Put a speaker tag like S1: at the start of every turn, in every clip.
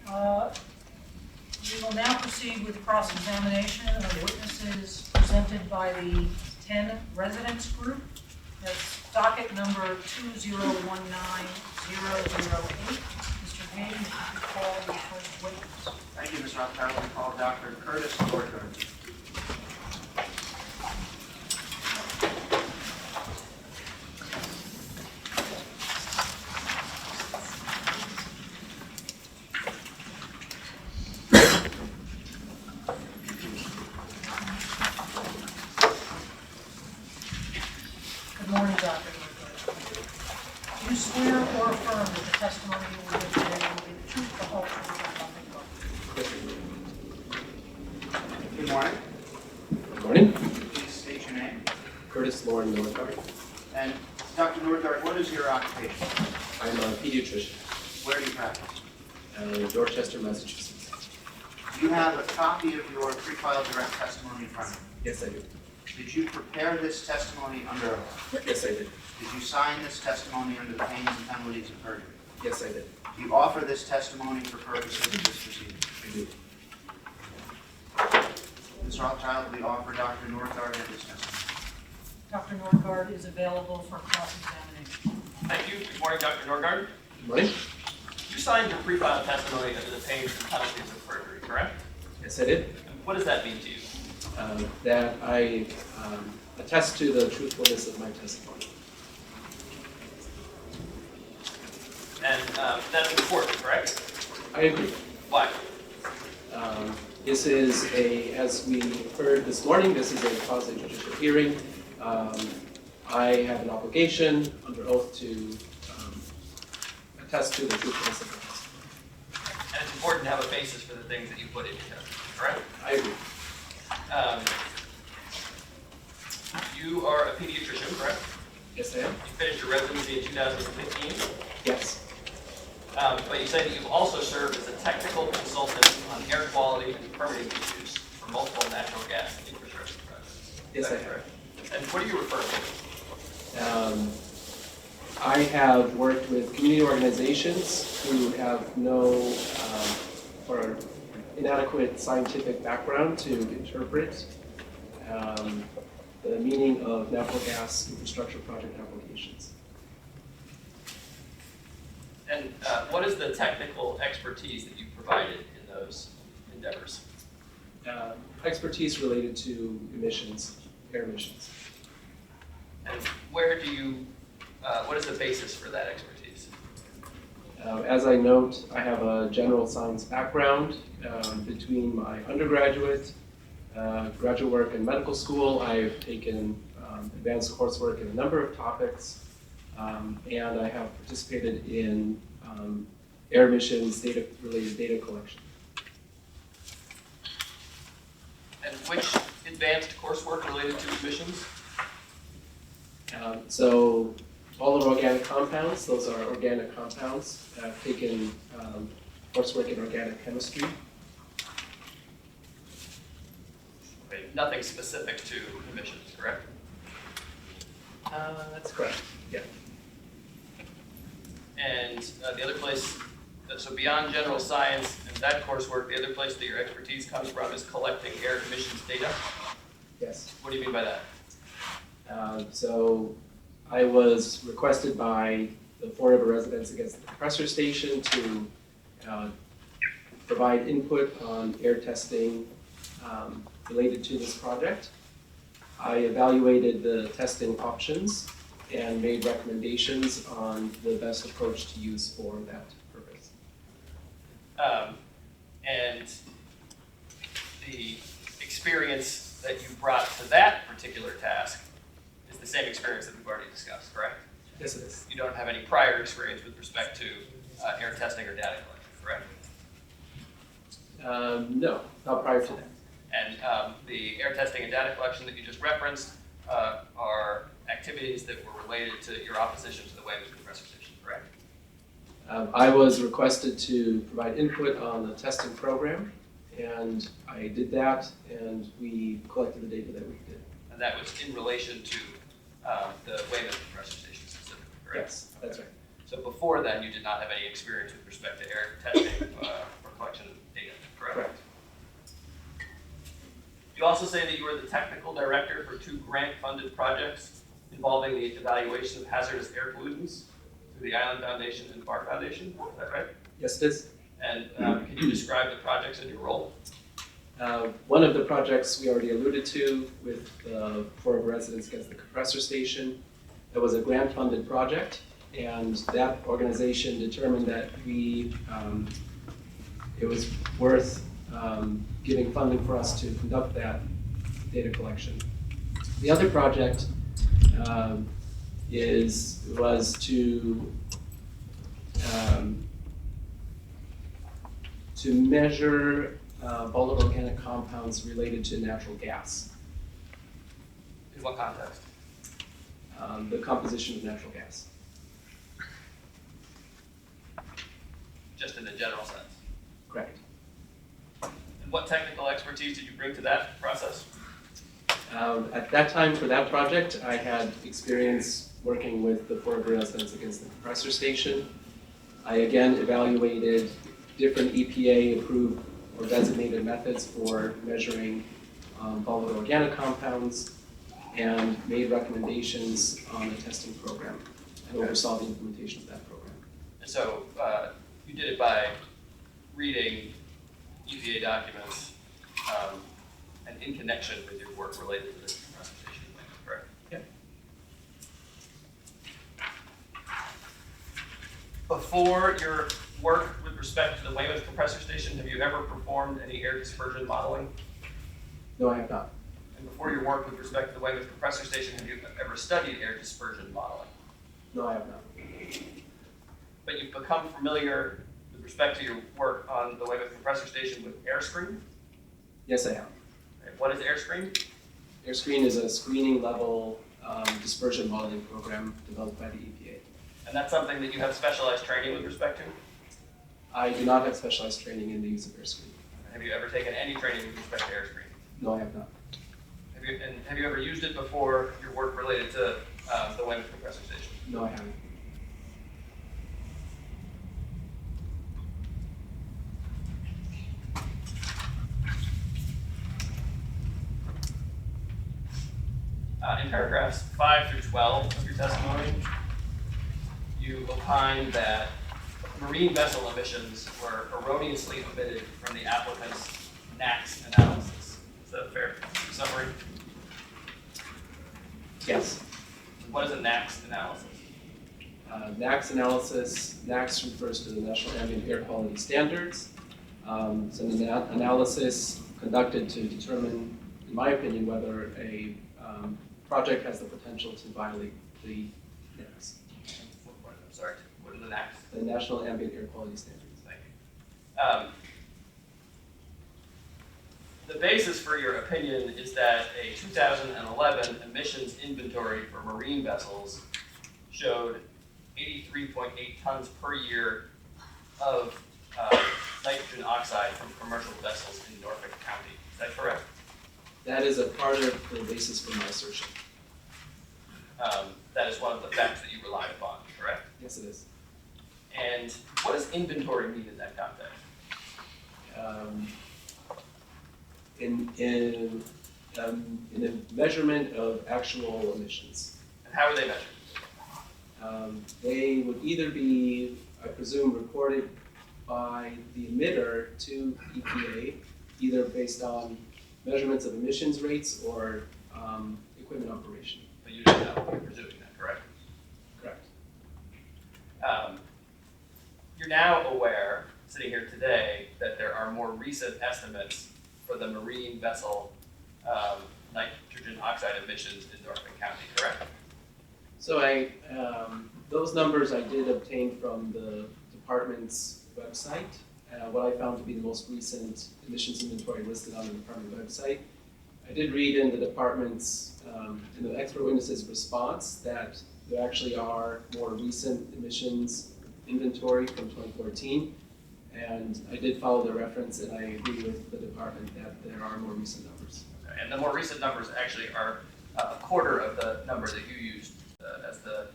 S1: We will now proceed with cross-examination of witnesses presented by the 10 residents group. That's docket number 2019008. Mr. Hayden, if you could call the first witness.
S2: Thank you, Ms. Rothschild. We call Dr. Curt Nordgaard.
S1: Good morning, Dr. Nordgaard. Do you swear or affirm that the testimony you will give today will be the truth, the whole truth, and nothing but?
S2: Good morning.
S3: Good morning.
S2: Please state your name.
S3: Curtis Lauren Nordgaard.
S2: And Dr. Nordgaard, what is your occupation?
S3: I'm a pediatrician
S2: Where do you practice?
S3: in Dorchester, Massachusetts.
S2: Do you have a copy of your pre-filed direct testimony in front of
S3: Yes, I do.
S2: you? Did you prepare this testimony under oath?
S3: Yes, I did.
S2: Did you sign this testimony under the pains and penalties of perjury?
S3: Yes, I did.
S2: Do you offer this testimony for purposes of this proceeding?
S3: I do.
S2: Ms. Rothschild, we offer Dr. Nordgaard his testimony.
S1: Dr. Nordgaard is available for cross-examination.
S4: Thank you. Good morning, Dr. Nordgaard.
S3: Good morning.
S4: You signed your pre-filed testimony under the pains and penalties of perjury, correct?
S3: Yes, I did.
S4: And what does that mean to you?
S3: That I attest to the truthfulness of my testimony.
S4: And that's important, correct?
S3: I agree.
S4: Why?
S3: This is as we heard this morning, this is a quasi-judicial hearing. I have an obligation under oath to attest to the truthfulness of my testimony.
S4: And it's important to have a basis for the things that you put in your testimony, correct?
S3: I agree.
S4: You are a pediatrician, correct?
S3: Yes, I am.
S4: You finished your residency in 2015,
S3: Yes.
S4: but you say that you've also served as a technical consultant on air quality and permitting issues for multiple natural gas infrastructure projects.
S3: Yes,
S4: Is
S3: I
S4: that
S3: have.
S4: correct? And what do you refer to?
S3: I have worked with community organizations who have no or inadequate scientific background to interpret the meaning of natural gas infrastructure project applications.
S4: And what is the technical expertise that you provided in those endeavors?
S3: Expertise related to emissions, air emissions.
S4: And where do you, what is the basis for that expertise?
S3: As I note, I have a general science background. Between my undergraduate, graduate work in medical school, I've taken advanced coursework in a number of topics, and I have participated in air emissions related data collection.
S4: And which advanced coursework related to emissions?
S3: So all of organic compounds, those are organic compounds. I've taken coursework in organic chemistry.
S4: Okay, nothing specific to emissions, correct?
S3: That's correct, yeah.
S4: And the other place, so beyond general science and that coursework, the other place that your expertise comes from is collecting air emissions data?
S3: Yes.
S4: What do you mean by that?
S3: So I was requested by the Fore residents against the compressor station to provide input on air testing related to this project. I evaluated the testing options and made recommendations on the best approach to use for that purpose.
S4: And the experience that you brought to that particular task is the same experience that we've already discussed, correct?
S3: Yes, it is.
S4: You don't have any prior experience with respect to air testing or data collection, correct?
S3: No, not prior to that.
S4: And the air testing and data collection that you just referenced are activities that were related to your opposition to the Weymouth compressor station, correct?
S3: I was requested to provide input on the testing program, and I did that, and we collected the data that we did.
S4: And that was in relation to the Weymouth compressor station specifically, correct?
S3: Yes, that's right.
S4: So before then, you did not have any experience with respect to air testing or also say that you were the technical director for 2 grant-funded projects involving the evaluation of hazardous air pollutants through the Island Foundation and Fore Foundation, is that right?
S3: Yes, it is.
S4: And can you describe the projects and your role?
S3: One of the projects we already alluded to with Fore residents against the compressor station. That was a grant-funded project, and that organization determined that it was worth giving funding for us to conduct that data collection. The other project was to measure volatile organic compounds related to natural gas.
S4: In what context?
S3: The composition of natural gas.
S4: Just in a general sense.
S3: Correct.
S4: And what technical expertise did you bring to that process?
S3: At that time, for that project, I had experience working with the Fore residents against the compressor station. I again evaluated different EPA-approved or designated methods for measuring volatile organic compounds and made recommendations on a testing program and oversaw the implementation of that program.
S4: And so you did it by reading EPA documents and in connection with your work related to the compressor station, correct?
S3: Yep.
S4: Before your work with respect to the Weymouth compressor station, have you ever performed any air dispersion modeling?
S3: No, I have not.
S4: And before your work with respect to the Weymouth compressor station, have you ever studied air dispersion modeling?
S3: No, I have not.
S4: But you've become familiar with respect to your work on the Weymouth compressor station with AirScreen?
S3: Yes, I have.
S4: Okay, what is AirScreen?
S3: AirScreen is a screening level dispersion modeling program developed by the EPA.
S4: And that's something that you have specialized training with respect to?
S3: I do not have specialized training in the use of AirScreen.
S4: Have you ever taken any training with respect to AirScreen?
S3: No, I have not.
S4: Have you ever used it before your work related to the Weymouth compressor station?
S3: No, I haven't.
S4: In paragraphs 5 through 12 of your testimony, you opine that marine vessel emissions were erroneously omitted from the applicant's NACS analysis. Is that a fair summary?
S3: Yes.
S4: What is a NACS analysis?
S3: NACS analysis, NACS refers to the National Ambient Air Quality Standards. It's an analysis conducted to determine, in my opinion, whether a project has the potential to violate the NACS.
S4: I'm sorry, what are the NACS?
S3: The National Ambient Air Quality Standards.
S4: Thank you. The basis for your opinion is that a 2011 emissions inventory for marine vessels showed 83.8 tons per year of nitrogen oxide from commercial vessels in Norfolk County. Is that correct?
S3: That is a part of the basis for my assertion.
S4: That is one of the facts that you relied upon, correct?
S3: Yes, it is.
S4: And what does inventory mean in that context?
S3: In a measurement of actual emissions.
S4: And how are they measured?
S3: They would either be, I presume, reported by the emitter to EPA, either based on measurements of emissions rates or equipment operation.
S4: But you don't know, you're presuming that, correct?
S3: Correct.
S4: You're now aware, sitting here today, that there are more recent estimates for the marine vessel nitrogen oxide emissions in Norfolk County, correct?
S3: So those numbers I did obtain from the department's website. What I found to be the most recent emissions inventory listed on the department website. I did read in the department's, in the expert witness's response that there actually are more recent emissions inventory from 2014. And I did follow the reference, and I agree with the department that there are more recent numbers.
S4: Okay. And the more recent numbers actually are a quarter of the number that you used as the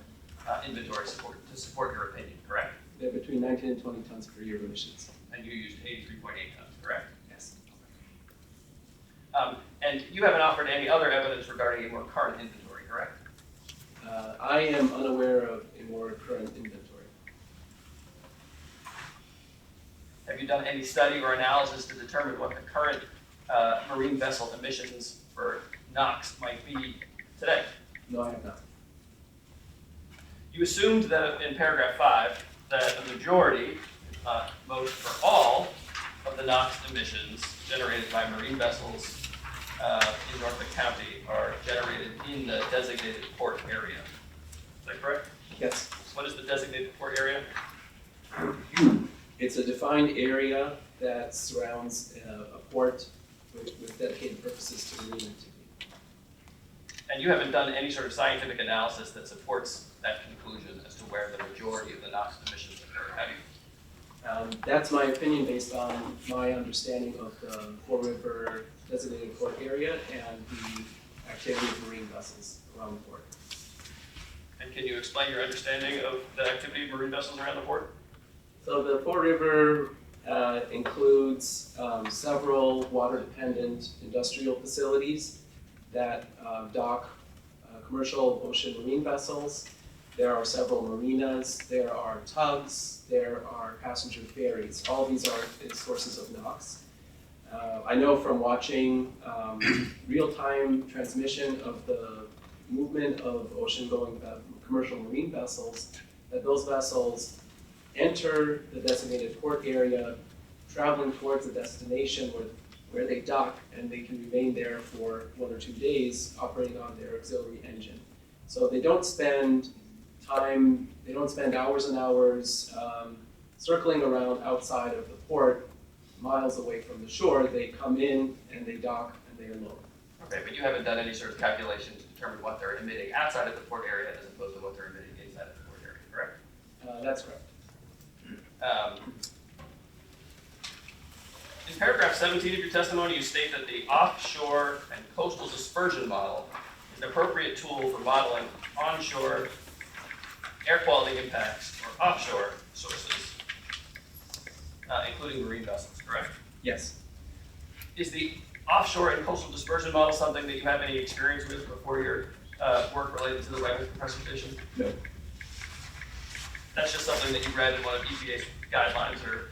S4: inventory to support your opinion, correct?
S3: They're between 19 and 20 tons per year of emissions.
S4: And you used 83.8 tons, correct?
S3: Yes.
S4: And And you haven't offered any other evidence regarding a more current inventory, correct?
S3: I am unaware of a more current inventory.
S4: Have you done any study or analysis to determine what the current marine vessel emissions for NOx might be today?
S3: No, I have not.
S4: You assumed that in paragraph 5 that the majority, if not most or all, of the NOx emissions generated by marine vessels in Norfolk County are generated in the designated port area. Is that correct?
S3: Yes.
S4: What is the designated port area?
S3: It's a defined area that surrounds a port with dedicated purposes to marine activity.
S4: And you haven't done any sort of scientific analysis that supports that conclusion as to where the majority of the NOx emissions occur, have you?
S3: That's my opinion based on my understanding of the Fore River designated port area and the activity of marine vessels around the port.
S4: And can you explain your understanding of the activity of marine vessels around the port?
S3: So the Fore River includes several water-dependent industrial facilities that dock commercial ocean marine vessels. There are several marinas, there are tugs, there are passenger ferries. All of these are sources of NOx. I know from watching real-time transmission of the movement of ocean-going commercial marine vessels, that those vessels enter the designated port area, traveling towards the destination where they dock, and they can remain there for 1 or 2 days operating on their auxiliary engine. So they don't spend hours and hours circling around outside of the port, miles away from the shore. They come in and they dock and they unload. Okay,
S4: but you haven't done any sort of calculation to determine what they're emitting outside of the port area as opposed to what they're emitting inside of the port area, correct?
S3: That's correct.
S4: In paragraph 17 of your testimony, you state that the offshore and coastal dispersion model is an appropriate tool for modeling onshore air quality impacts or offshore sources, including marine vessels, correct?
S3: Yes.
S4: Is the offshore and coastal dispersion model something that you have any experience with before your work related to the Weymouth compressor station?
S3: No.
S4: That's just something that you read in one of EPA's guidelines, or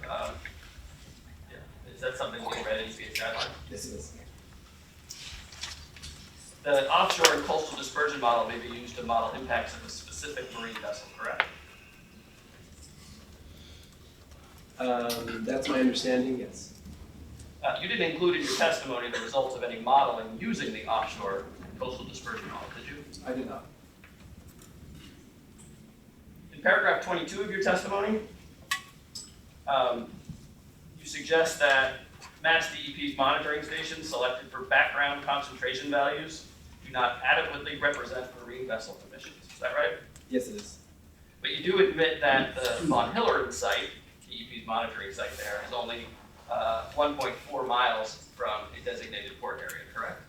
S4: is that something that you read in EPA's guidelines?
S3: Yes, it is.
S4: The offshore and coastal dispersion model may be used to model impacts of a specific marine vessel, correct?
S3: That's my understanding, yes.
S4: You didn't include in your testimony the results of any modeling using the offshore and coastal dispersion model, did you?
S3: I did not.
S4: In paragraph 22 of your testimony, you suggest that Mass DEP's monitoring stations selected for background concentration values do not adequately represent marine vessel emissions. Is that right?
S3: Yes, it is.
S4: But you do admit that the Von Hilleren site, DEP's monitoring site there, is only 1.4 miles from a designated port area, correct?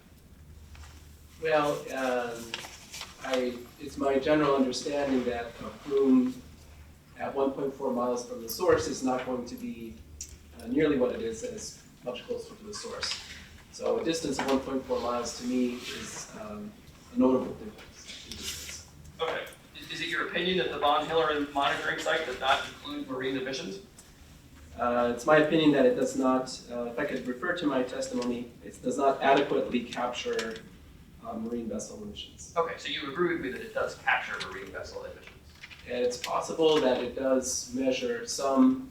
S3: Well, it's my general understanding that a plume at 1.4 miles from the source is not going to be nearly what it is as much closer to the source. So a distance of 1.4 miles to me is a notable difference in distance.
S4: Okay. Is it your opinion that the Von Hilleren monitoring site does not include marine emissions?
S3: It's my opinion that it does not, if I could refer to my testimony, it does not adequately capture marine vessel emissions.
S4: Okay, so you agree with me that it does capture marine vessel emissions?
S3: It's possible that it does measure some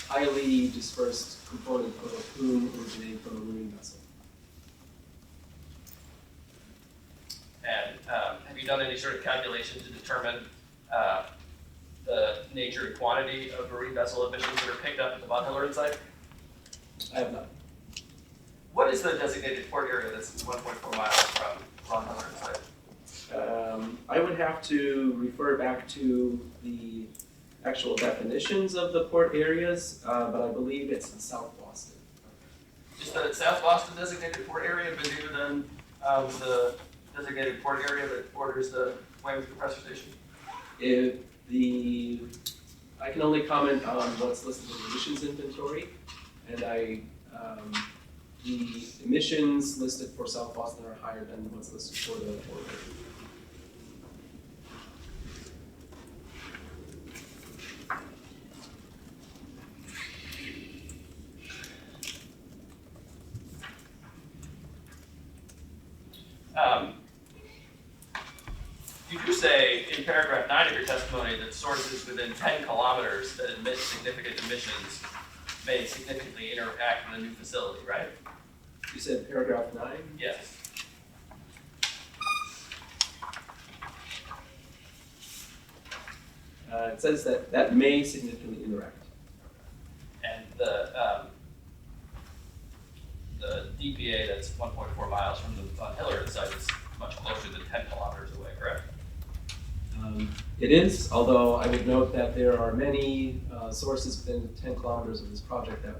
S3: highly dispersed component of a plume originating from a marine vessel.
S4: And have you done any sort of calculation to determine the nature and quantity of marine vessel emissions that are picked up at the Von Hilleren site?
S3: I have not.
S4: What is the designated port area that's 1.4 miles from Von Hilleren site?
S3: I would have to refer back to the actual definitions of the port areas, but I believe it's in South Boston.
S4: Is the South Boston designated port area busier than the designated port area that borders the Weymouth compressor station?
S3: I can only comment on what's listed in the emissions inventory, and the emissions listed for South Boston are higher than what's listed for the Fort.
S4: You do say in paragraph 9 of your testimony that sources within 10 kilometers that emit significant emissions may significantly interact with a new facility, right?
S3: You said paragraph 9?
S4: Yes.
S3: It says that may significantly interact.
S4: And the DPA that's 1.4 miles from the Von Hillard site is much closer than 10 kilometers away, correct?
S3: It is, although I would note that there are many sources within 10 kilometers of this project that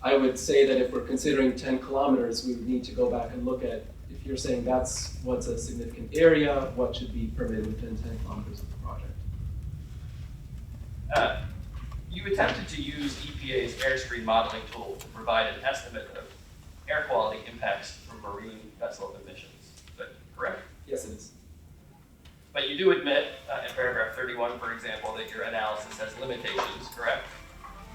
S3: I would say that if we're considering 10 kilometers, we would need to go back and look at, if you're saying that's what's a significant area, what should be permitted within 10 kilometers of the project.
S4: You attempted to use EPA's airscreen modeling tool to provide an estimate of air quality impacts from marine vessel emissions. Is that correct?
S3: Yes, it is.
S4: But you do admit in paragraph 31, for example, that your analysis has limitations, correct?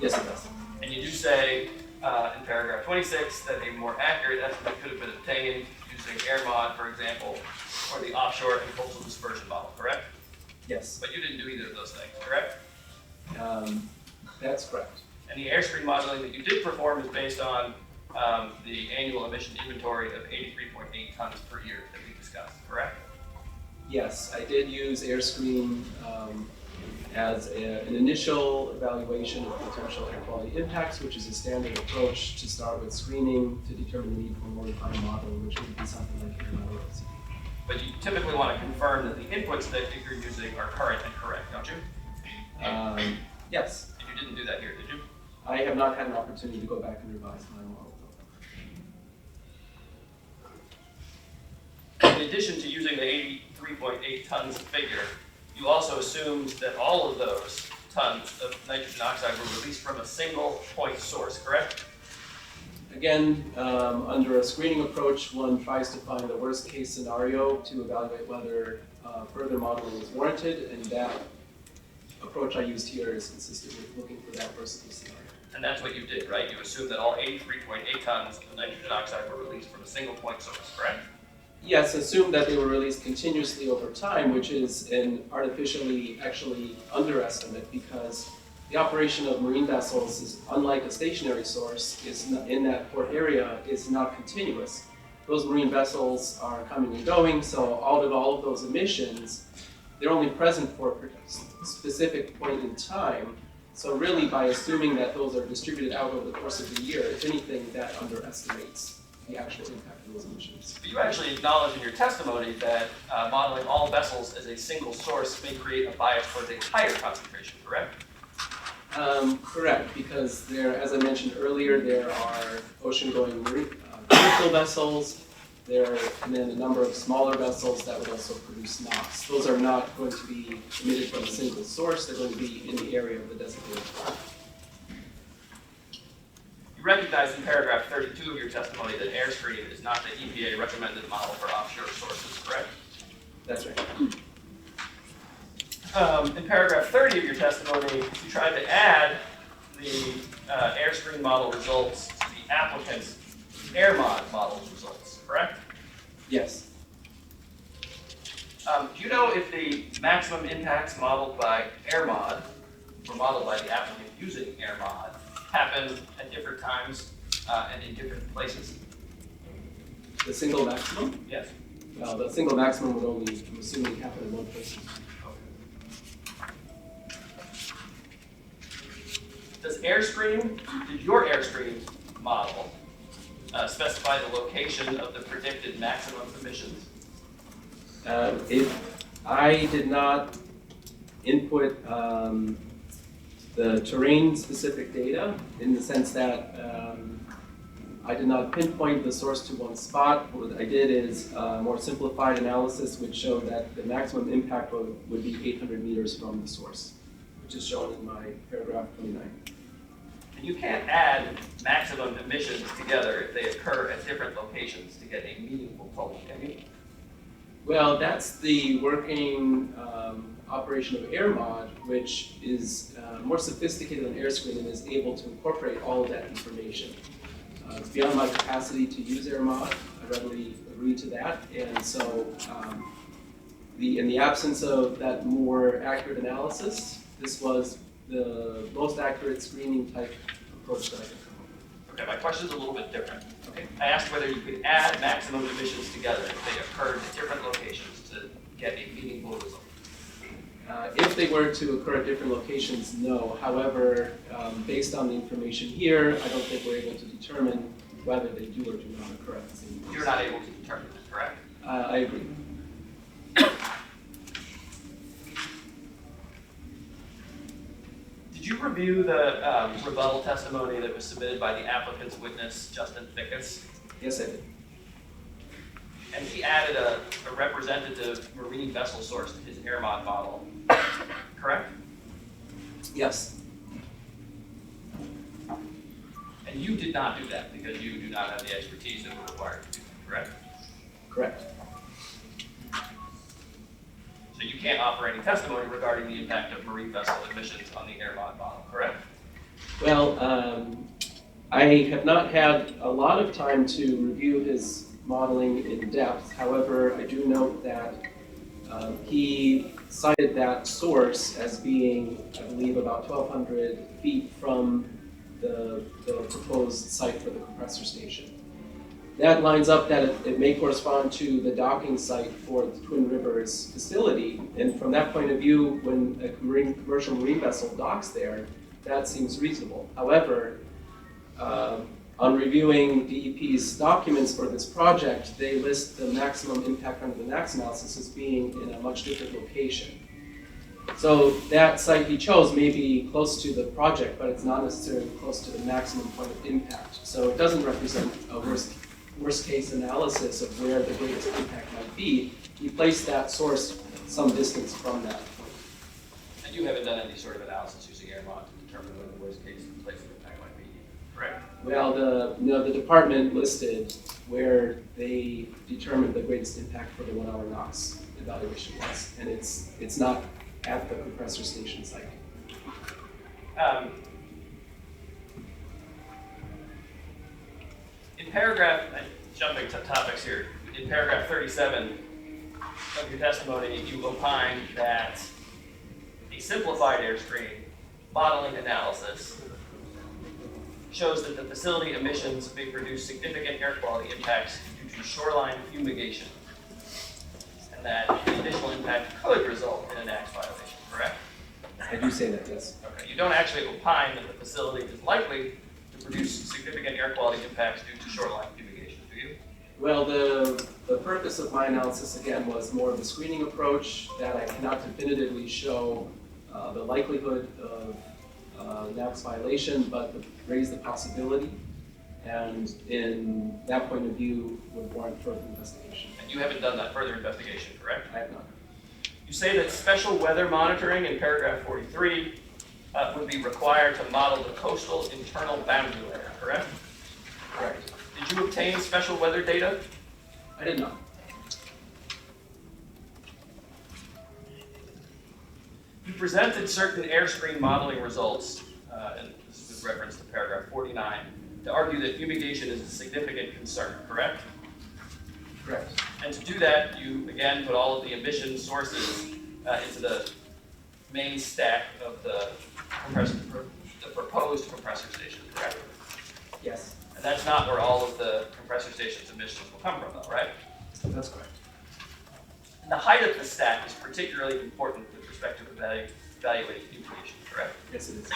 S3: Yes, it does.
S4: And you do say in paragraph 26 that a more accurate estimate could have been obtained using AirMod, for example, or the offshore and coastal dispersion model, correct?
S3: Yes.
S4: But you didn't do either of those things, correct?
S3: That's correct.
S4: And the airscreen modeling that you did perform is based on the annual emission inventory of 83.8 tons per year that we discussed, correct?
S3: Yes, I did use airscreen as an initial evaluation of potential air quality impacts, which is a standard approach to start with screening to determine the need for a more refined model, which would be something like AirMod or LCD.
S4: But you typically want to confirm that the inputs that you're using are current and correct, don't you?
S3: Yes.
S4: And you didn't do that here, did you?
S3: I have not had an opportunity to go back and revise my model.
S4: In addition to using the 83.8 tons figure, you also assumed that all of those tons of nitrogen oxide were released from a single point source, correct?
S3: Again, under a screening approach, one tries to find the worst case scenario to evaluate whether further modeling is warranted, and that approach I used here is consistent with looking for that worst case scenario.
S4: And that's what you did, right? You assumed that all 83.8 tons of nitrogen oxide were released from a single point source, correct?
S3: Yes, assume that they were released continuously over time, which is an artificially actually underestimate, because the operation of marine vessels is, unlike a stationary source, is not, in that port area is not continuous. Those marine vessels are coming and going, so out of all of those emissions, they're only present for a specific point in time. So really, by assuming that those are distributed out over the course of the year, if anything, that underestimates the actual impact of those emissions.
S4: But you actually acknowledge in your testimony that modeling all vessels as a single source may create a bias towards a higher concentration, correct?
S3: Correct, because there, as I mentioned earlier, there are ocean-going commercial vessels, and then a number of smaller vessels that would also produce NOx. Those are not going to be emitted from a single source, they're going to be in the area of the designated port.
S4: You recognize in paragraph 32 of your testimony that airscreen is not the EPA recommended model for offshore sources, correct?
S3: That's right.
S4: In paragraph 30 of your testimony, you tried to add the airscreen model results to the applicant's AirMod model results, correct?
S3: Yes.
S4: Do you know if the maximum impacts modeled by AirMod, or modeled by the applicant using AirMod, happen at different times and in different places?
S3: The single maximum?
S4: Yes.
S3: Well, the single maximum would only, I'm assuming, happen in one place.
S4: Did your airscreen model specify the location of the predicted maximum emissions?
S3: I did not input the terrain-specific data in the sense that I did not pinpoint the source to one spot. What I did is a more simplified analysis which showed that the maximum impact would be 800 meters from the source, which is shown in my paragraph 29.
S4: And you can't add maximum emissions together if they occur at different locations to get a meaningful total, can you?
S3: Well, that's the working operation of AirMod, which is more sophisticated than AirScreen and is able to incorporate all of that information. It's beyond my capacity to use AirMod. I readily agree to that, and so in the absence of that more accurate analysis, this was the most accurate screening type approach that I could come up with.
S4: Okay, my question's a little bit different. Okay, I asked whether you could add maximum emissions together if they occurred at different locations to get a meaningful result.
S3: If they were to occur at different locations, no. However, based on the information here, I don't think we're able to determine whether they do or do not occur at the same place.
S4: You're not able to determine that, correct?
S3: I agree.
S4: Did you review the rebuttal testimony that was submitted by the applicant's witness, Justin Fickus?
S3: Yes, I did.
S4: And he added a representative marine vessel source to his AirMod model, correct?
S3: Yes.
S4: And you did not do that because you do not have the expertise that would require to do that, correct?
S3: Correct.
S4: So you can't offer any testimony regarding the impact of marine vessel emissions on the AirMod model, correct?
S3: Well, I have not had a lot of time to review his modeling in depth. However, I do note that he cited that source as being, I believe, about 1,200 feet from the proposed site for the compressor station. That lines up that it may correspond to the docking site for the Twin Rivers facility, and from that point of view, when a commercial marine vessel docks there, that seems reasonable. However, on reviewing DEP's documents for this project, they list the maximum impact under the NAAQS analysis as being in a much different location. So that site he chose may be close to the project, but it's not necessarily close to the maximum point of impact. So it doesn't represent a worst case analysis of where the greatest impact might be. He placed that source some distance from that point.
S4: And you haven't done any sort of analysis using AirMod to determine what the worst case place of impact might be, correct?
S3: Well, the department listed where they determined the greatest impact for the 1 hour NOx evaluation was, and it's not at the compressor station site.
S4: In paragraph, jumping to topics here, in paragraph 37 of your testimony, you opine that a simplified AirScreen modeling analysis shows that the facility emissions may produce significant air quality impacts due to shoreline fumigation, and that the additional impact could result in a NAAQS violation, correct?
S3: I do say that, yes.
S4: Okay, you don't actually opine that the facility is likely to produce significant air quality impacts due to shoreline fumigation, do you?
S3: Well, the purpose of my analysis, again, was more of a screening approach that I cannot definitively show the likelihood of NAAQS violation, but raise the possibility, and in that point of view would warrant further investigation.
S4: And you haven't done that further investigation, correct?
S3: I have not.
S4: You say that special weather monitoring in paragraph 43 would be required to model the coastal internal boundary layer, correct?
S3: Correct.
S4: Did you obtain special weather data?
S3: I did not.
S4: You presented certain AirScreen modeling results, and this is with reference to paragraph 49, to argue that fumigation is a significant concern, correct?
S3: Correct.
S4: And to do that, you again put all of the emission sources into the main stack of the proposed compressor station, correct?
S3: Yes,
S4: And that's not where all of the compressor station's emissions will come from, though, right?
S3: that's correct.
S4: And the height of the stack is particularly important with respect to evaluating fumigation, correct?
S3: Yes, it is.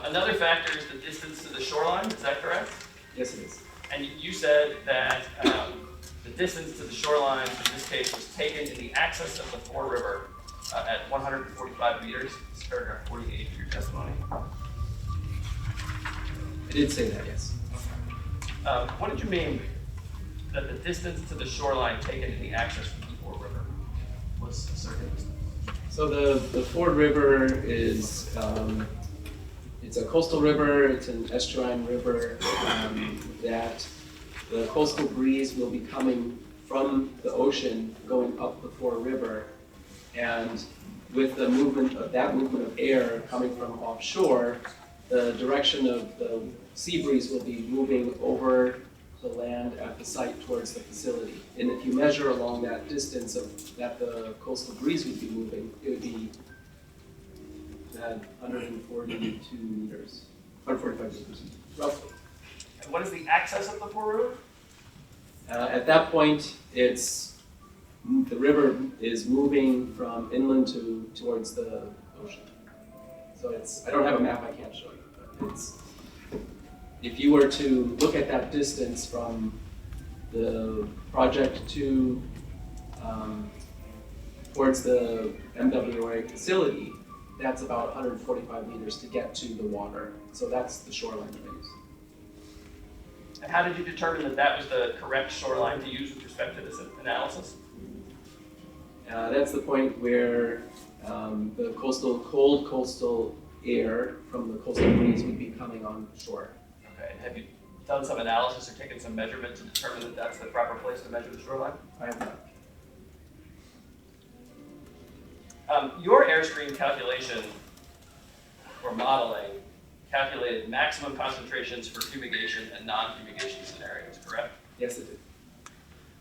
S4: Another factor is the distance to the shoreline, is that correct?
S3: Yes, it is.
S4: And you said that the distance to the shoreline in this case was taken in the axis of the Fore River at 145 meters. This is paragraph 48 of your testimony.
S3: I did say that, yes.
S4: What did you mean that the distance to the shoreline taken in the axis of the Fore River was a certain distance?
S3: So the Ford River is, it's a coastal river, it's an estuarine river, that the coastal breeze will be coming from the ocean going up the Fore River. And with the movement of air coming from offshore, the direction of the sea breeze will be moving over the land at the site towards the facility. And if you measure along that distance that the coastal breeze would be moving, it would be 142 meters, 145 meters, roughly.
S4: And what is the access of the Fore River?
S3: At that point, the river is moving from inland towards the ocean. So I don't have a map I can't show you, but if you were to look at that distance from the project towards the MWA facility, that's about 145 meters to get to the water. So that's the shoreline that I use.
S4: And how did you determine that that was the correct shoreline to use with respect to this analysis?
S3: That's the point where the cold coastal air from the coastal breeze would be coming on shore.
S4: Okay, and have you done some analysis or taken some measurement to determine that that's the proper place to measure the shoreline?
S3: I have not.
S4: Your airstream calculation or modeling calculated maximum concentrations for fumigation and non-fumigation scenarios, correct?
S3: Yes, it did.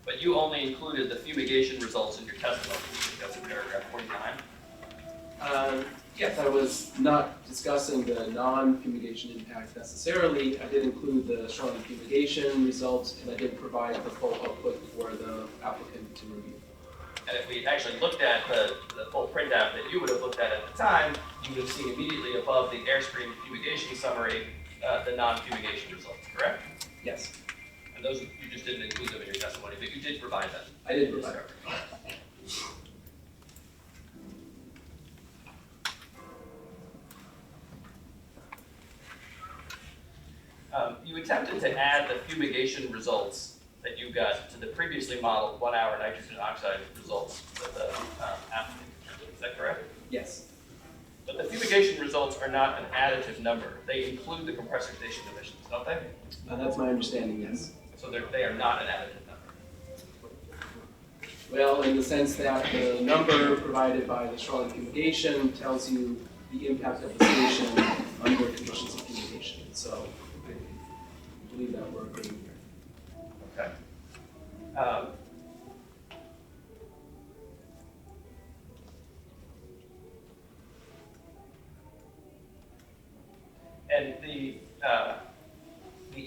S4: But you only included the fumigation results in your testimony. That's in paragraph 49.
S3: Yes, I was not discussing the non-fumigation impact necessarily. I did include the shoreline fumigation results, and I did provide the full output for the applicant to review.
S4: And if we actually looked at the full printout that you would have looked at the time, you would have seen immediately above the airstream fumigation summary the non-fumigation results, correct?
S3: Yes,
S4: And those, you just didn't include them in your testimony, but you did provide them.
S3: I did provide it.
S4: You attempted to add the fumigation results that you got to the previously modeled 1 hour nitrogen oxide results that the applicant contributed. Is that correct?
S3: Yes.
S4: But the fumigation results are not an additive number. They include the compressor station emissions, don't they?
S3: That's my understanding, yes.
S4: So they are not an additive number.
S3: Well, in the sense that the number provided by the shoreline fumigation tells you the impact of the station under conditions of fumigation. So I believe that we're agreeing here.
S4: Okay. And the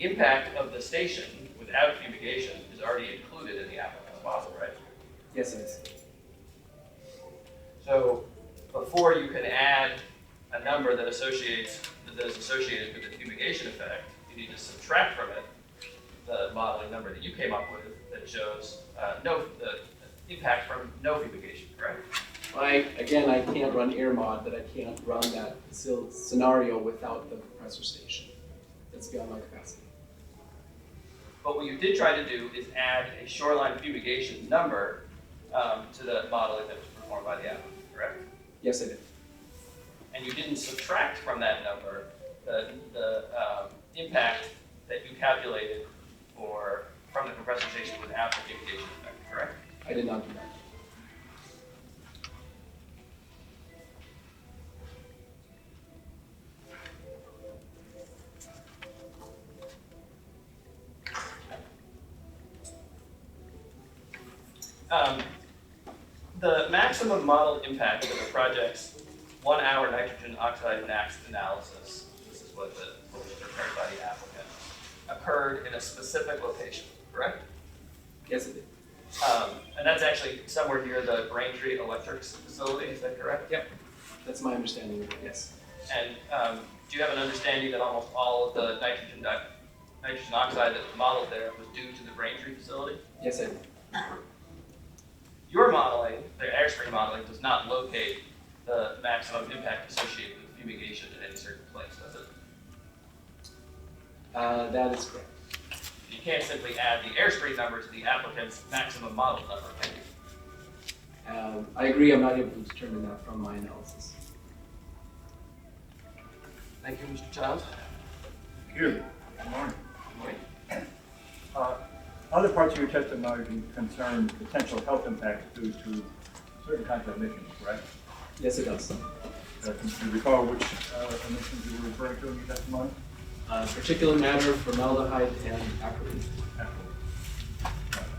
S4: impact of the station without fumigation is already included in the applicant's model, right?
S3: Yes, it is.
S4: So before you can add a number that is associated with the fumigation effect, you need to subtract from it the modeling number that you came up with that shows the impact from no fumigation, correct?
S3: I can't run air mod, but I can't run that scenario without the compressor station. That's beyond my capacity.
S4: But what you did try to do is add a shoreline fumigation number to the modeling that was performed by the applicant, correct?
S3: Yes, I did.
S4: And you didn't subtract from that number the impact that you calculated from the compressor station without the fumigation effect, correct?
S3: I did not do that.
S4: The maximum modeled impact of the project's 1 hour nitrogen oxide NACS analysis, this is what was prepared by the applicant, occurred in a specific location, correct?
S3: Yes, it did.
S4: And that's actually somewhere near the Braintree electrics facility, is that correct?
S3: Yep. That's my understanding of it, yes.
S4: And do you have an understanding that almost all of the nitrogen oxide that was modeled there was due to the Braintree facility?
S3: Yes, I did.
S4: Your modeling, the airstream modeling, does not locate the maximum impact associated with fumigation in any certain place, does it?
S3: That is correct.
S4: You can't simply add the airstream number to the applicant's maximum model number, can you?
S3: I agree, I'm not able to determine that from my analysis.
S4: Thank you, Mr. Child.
S5: Thank you. Good morning.
S4: Good morning.
S5: Other parts of your testimony concern potential health impacts due to certain kinds of emissions, correct?
S3: Yes, it does.
S5: Can you recall which emissions you were referring to in your testimony?
S3: Particulate matter, formaldehyde, and acrid.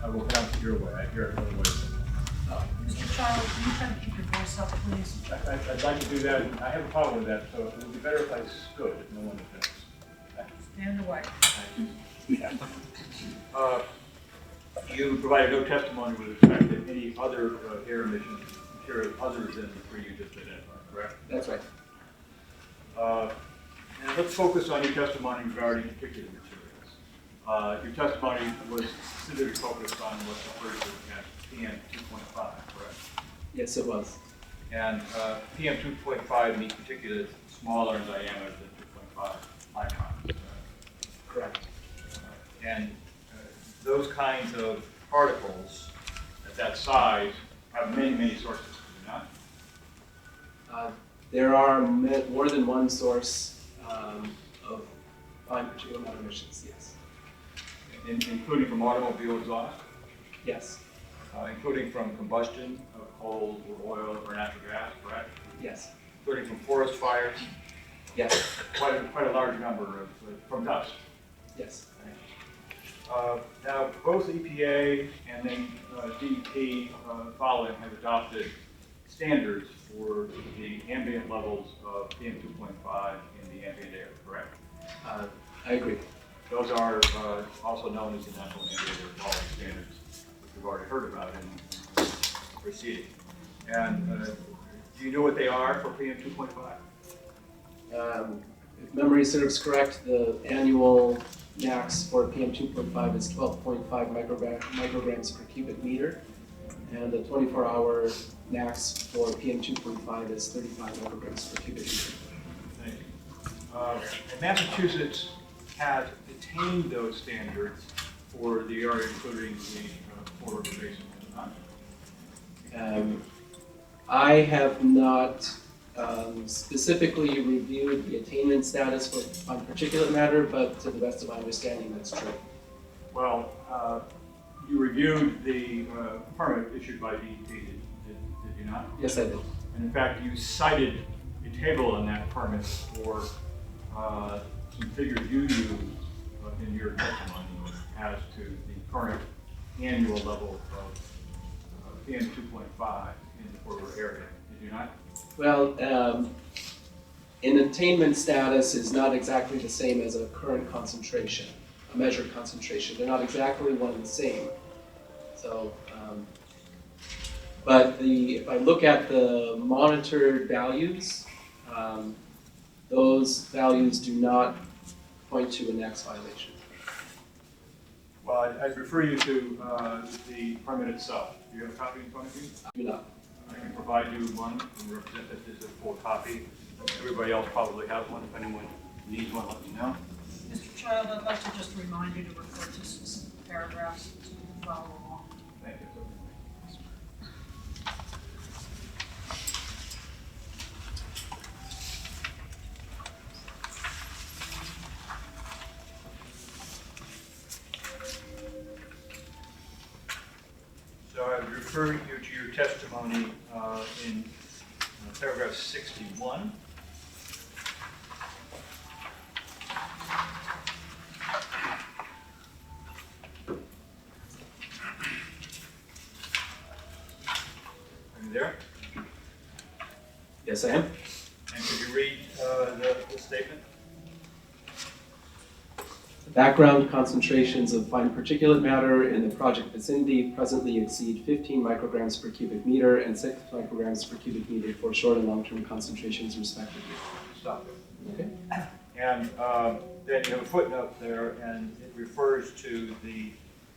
S5: I will pronounce it your way. I hear it other ways.
S1: Mr. Child, can you try to keep your voice up, please?
S5: I'd like to do that, and I have a problem with that, so it would be better if I stood, if no one objects.
S1: Stand away.
S5: You provided no testimony with respect to any other air emission material other than the three you just identified, correct?
S3: That's right.
S5: And let's focus on your testimony regarding particular materials. Your testimony was specifically focused on what's referred to as PM 2.5, correct?
S3: Yes, it was.
S5: And PM 2.5 means particulates smaller in diameter than 2.5 microns.
S3: Correct.
S5: And those kinds of particles at that size have many, many sources, do they not?
S3: There are more than one source of fine particulate matter emissions, yes.
S5: Including from automobile exhaust,
S3: Yes.
S5: including from combustion of coal or oil or natural gas, correct?
S3: Yes.
S5: Including from forest fires,
S3: Yes.
S5: quite a large number of, from dust.
S3: Yes.
S5: Now, both EPA and then DEP following have adopted standards for the ambient levels of PM 2.5 in the ambient air, correct?
S3: I agree.
S5: Those are also known as the National Ambient Air Quality Standards, which we've already heard about in proceeding. And do you know what they are for PM 2.5?
S3: If memory serves correct, the annual max for PM 2.5 is 12.5 micrograms per cubic meter, and the 24-hour max for PM 2.5 is 35 micrograms per cubic meter.
S5: Thank you. And Massachusetts has attained those standards for the area including the Fore Basin.
S3: I have not specifically reviewed the attainment status for fine particulate matter, but to the best of my understanding, that's true.
S5: Well, you reviewed the permit issued by DEP, did you not?
S3: Yes, I did.
S5: And in fact, you cited a table on that permit for some figures you used in your testimony as to the current annual level of PM 2.5 in the Fort Worth area. Did you not?
S3: Well, an attainment status is not exactly the same as a current concentration, a measured concentration. They're not exactly one and the same. So, but if I look at the monitored values, those values do not point to a NAAQS violation.
S5: Well, I'd refer you to the permit itself. Do you have a copy in front of you?
S3: I do not.
S5: I can provide you one and represent that this is a full copy. Everybody else probably has one. If anyone needs one, let me know.
S1: Mr. Child, I'd like to just remind you to refer to specific paragraphs so you can follow along.
S5: Thank you. So I would refer you to your testimony in paragraph 61. Are you there?
S3: Yes, I am.
S5: And could you read the statement?
S3: Background concentrations of fine particulate matter in the project vicinity presently exceed 15 micrograms per cubic meter and 6 micrograms per cubic meter for short and long-term concentrations respectively.
S5: Stop it.
S3: Okay.
S5: And then you have a footnote there, and it refers to the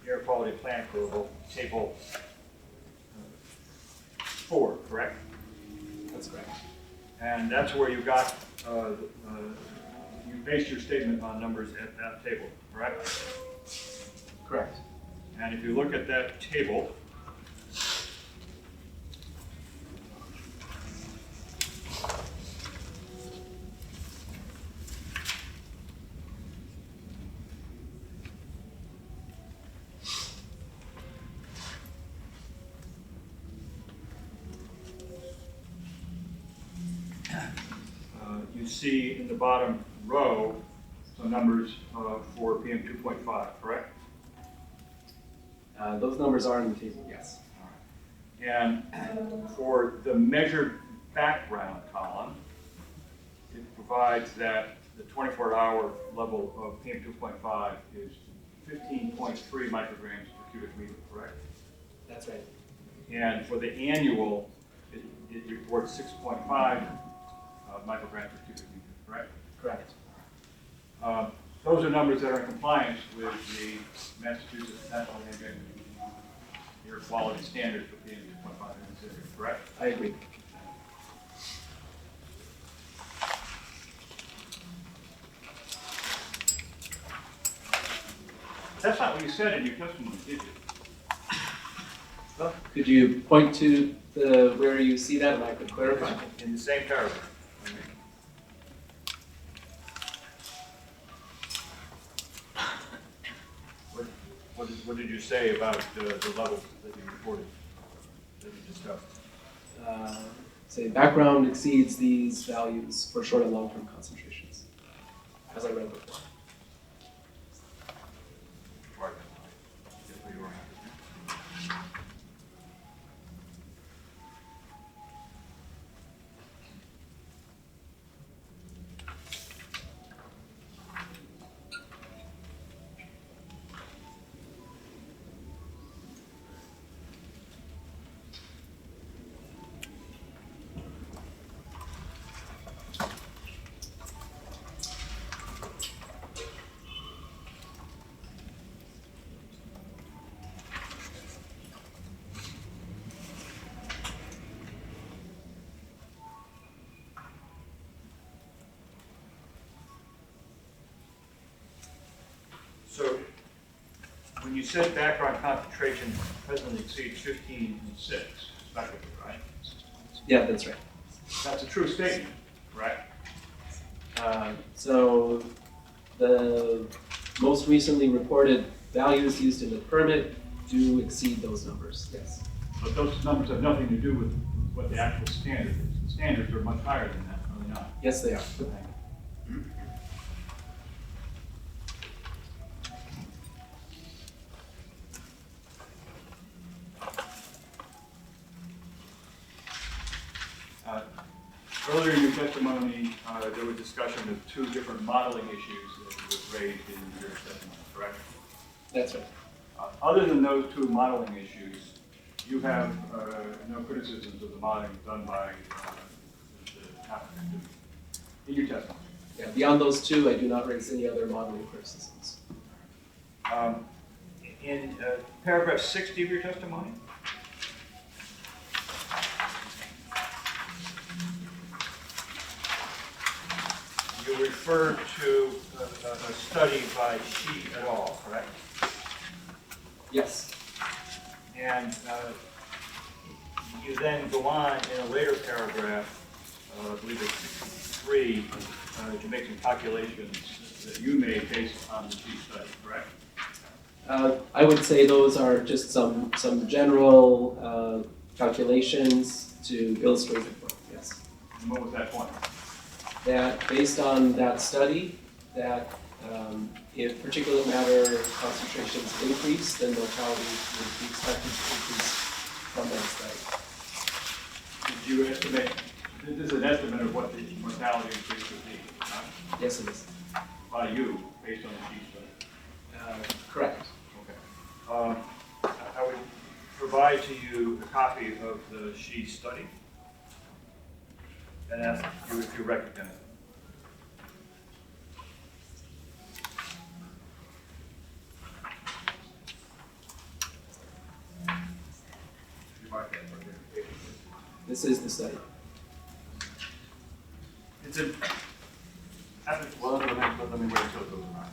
S5: air quality plan approval, table 4, correct?
S3: That's correct.
S5: And that's where you got, you based your statement on numbers at that table, correct?
S3: Correct.
S5: And if you look at that table, see in the bottom row some numbers for PM 2.5, correct?
S3: Those numbers are in the table, yes.
S5: And for the measured background column, it provides that the 24-hour level of PM 2.5 is 15.3 micrograms per cubic meter, correct?
S3: That's right.
S5: And for the annual, it reports 6.5 micrograms per cubic meter, correct?
S3: Correct.
S5: Those are numbers that are in compliance with the Massachusetts National Ambient Air Quality Standards for PM 2.5 in the city, correct?
S3: I agree.
S5: That's not what you said in your testimony, did you?
S3: Well, could you point to where you see that and I could clarify?
S5: In the same paragraph. What did you say about the levels that you reported, that you discussed?
S3: Say background exceeds these values for short and long-term concentrations, as I read before.
S5: Right. So, when you said background concentration presently exceeds 15 and 6, respectively, right?
S3: Yeah, that's right.
S5: That's a true statement, correct?
S3: So the most recently reported values used in the permit do exceed those numbers, yes.
S5: But those numbers have nothing to do with what the actual standard is. The standards are much higher than that, are they not?
S3: Yes, they are.
S5: Earlier in your testimony, there was discussion of two different modeling issues that were raised in your testimony, correct?
S3: That's right.
S5: Other than those two modeling issues, you have no criticisms of the modeling done by the applicant in your testimony?
S3: Yeah, beyond those two, I do not raise any other modeling criticisms.
S5: In paragraph 60 of your testimony, you refer to a study by Shi et al., correct?
S3: Yes.
S5: And you then go on in a later paragraph, I believe it's 63, to make some calculations that you made based on the Shi study, correct?
S3: I would say those are just some general calculations to illustrate the point, yes.
S5: And what was that point?
S3: That based on that study, that if particulate matter concentrations increase, then mortality would be expected to increase from that study.
S5: Did you estimate, this is an estimate of what the mortality increase would be, huh?
S3: Yes, it is.
S5: By you, based on the Shi study?
S3: Correct.
S5: Okay. I would provide to you a copy of the Shi study and ask you if you recognize it. You mark that right there.
S3: This is the study.
S5: It's a, well, let me wait until it goes around.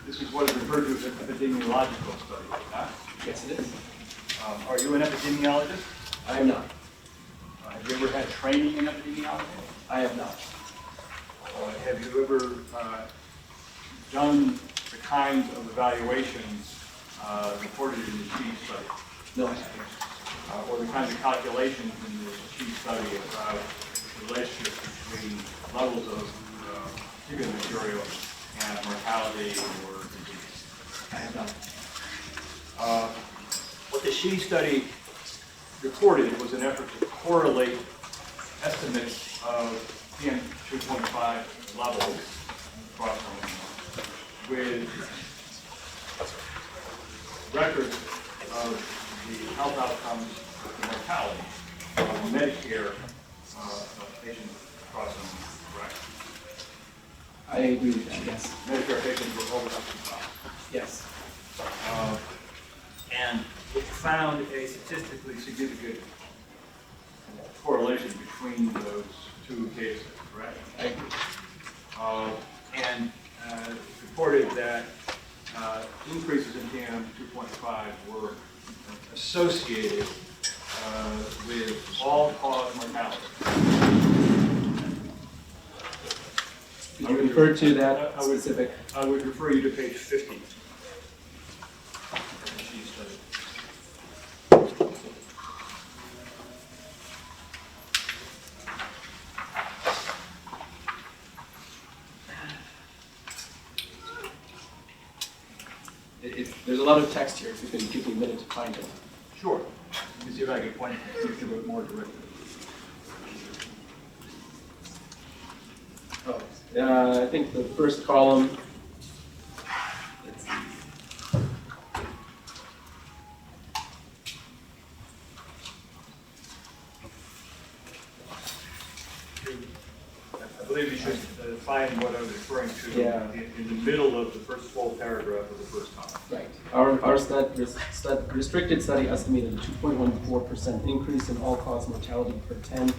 S5: This is what is referred to as an epidemiological study, huh?
S3: Yes, it is.
S5: Are you an epidemiologist?
S3: I am not.
S5: Have you ever had training in epidemiology?
S3: I have not.
S5: Have you ever done the kinds of evaluations reported in the Chi study?
S3: No, I haven't.
S5: Or the kinds of calculations in the Chi study about the relationship between levels of particular material and mortality or disease?
S3: I have not.
S5: What the Chi study reported was an effort to correlate estimates of PM 2.5 levels across with records of the health outcomes of the mortality of Medicare patients across the correct?
S3: I agree with that, yes.
S5: Medicare patients were over 65.
S3: Yes.
S5: And it found a statistically significant correlation between those two cases, correct?
S3: I agree.
S5: And reported that increases in PM 2.5 were associated with all-cause mortality.
S3: Did you refer to that specific?
S5: I would refer you to page 50.
S3: There's a lot of text here, if you can give me a minute to find it.
S5: Sure. Let me see if I can point to it more directly.
S3: Oh, I think the first column. Let's see.
S5: I believe you should find what I was referring to
S3: Yeah.
S5: in the middle of the first full paragraph of the first column.
S3: Right. Our restricted study estimated a 2.14% increase in all-cause mortality per 10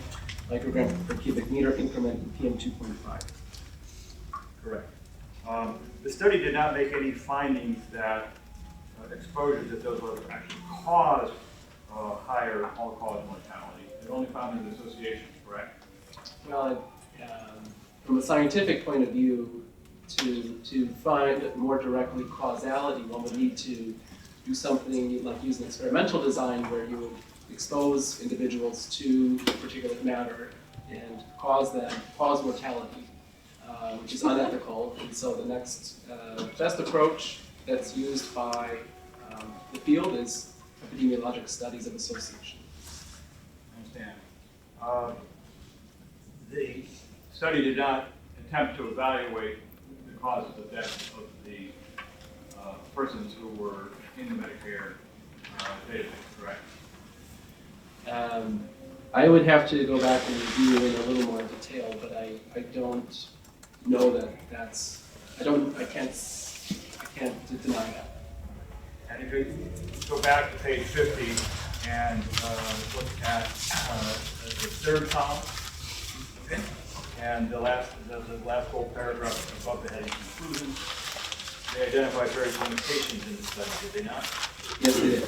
S3: micrograms per cubic meter increment in PM 2.5.
S5: Correct. The study did not make any findings that exposures at those levels actually caused higher all-cause mortality. It only found an association, correct?
S3: Well, from a scientific point of view, to find more directly causality, one would need to do something like use an experimental design where you would expose individuals to particulate matter and cause mortality, which is unethical. And so the next best approach that's used by the field is epidemiologic studies of association.
S5: I understand. The study did not attempt to evaluate the causes of death of the persons who were in the Medicare database, correct?
S3: I would have to go back and review in a little more detail, but I don't know that that's, I can't deny that.
S5: And if you go back to page 50 and look at the third column, okay? And the last whole paragraph above the heading conclusions, they identified various limitations in the study, did they not?
S3: Yes, they did.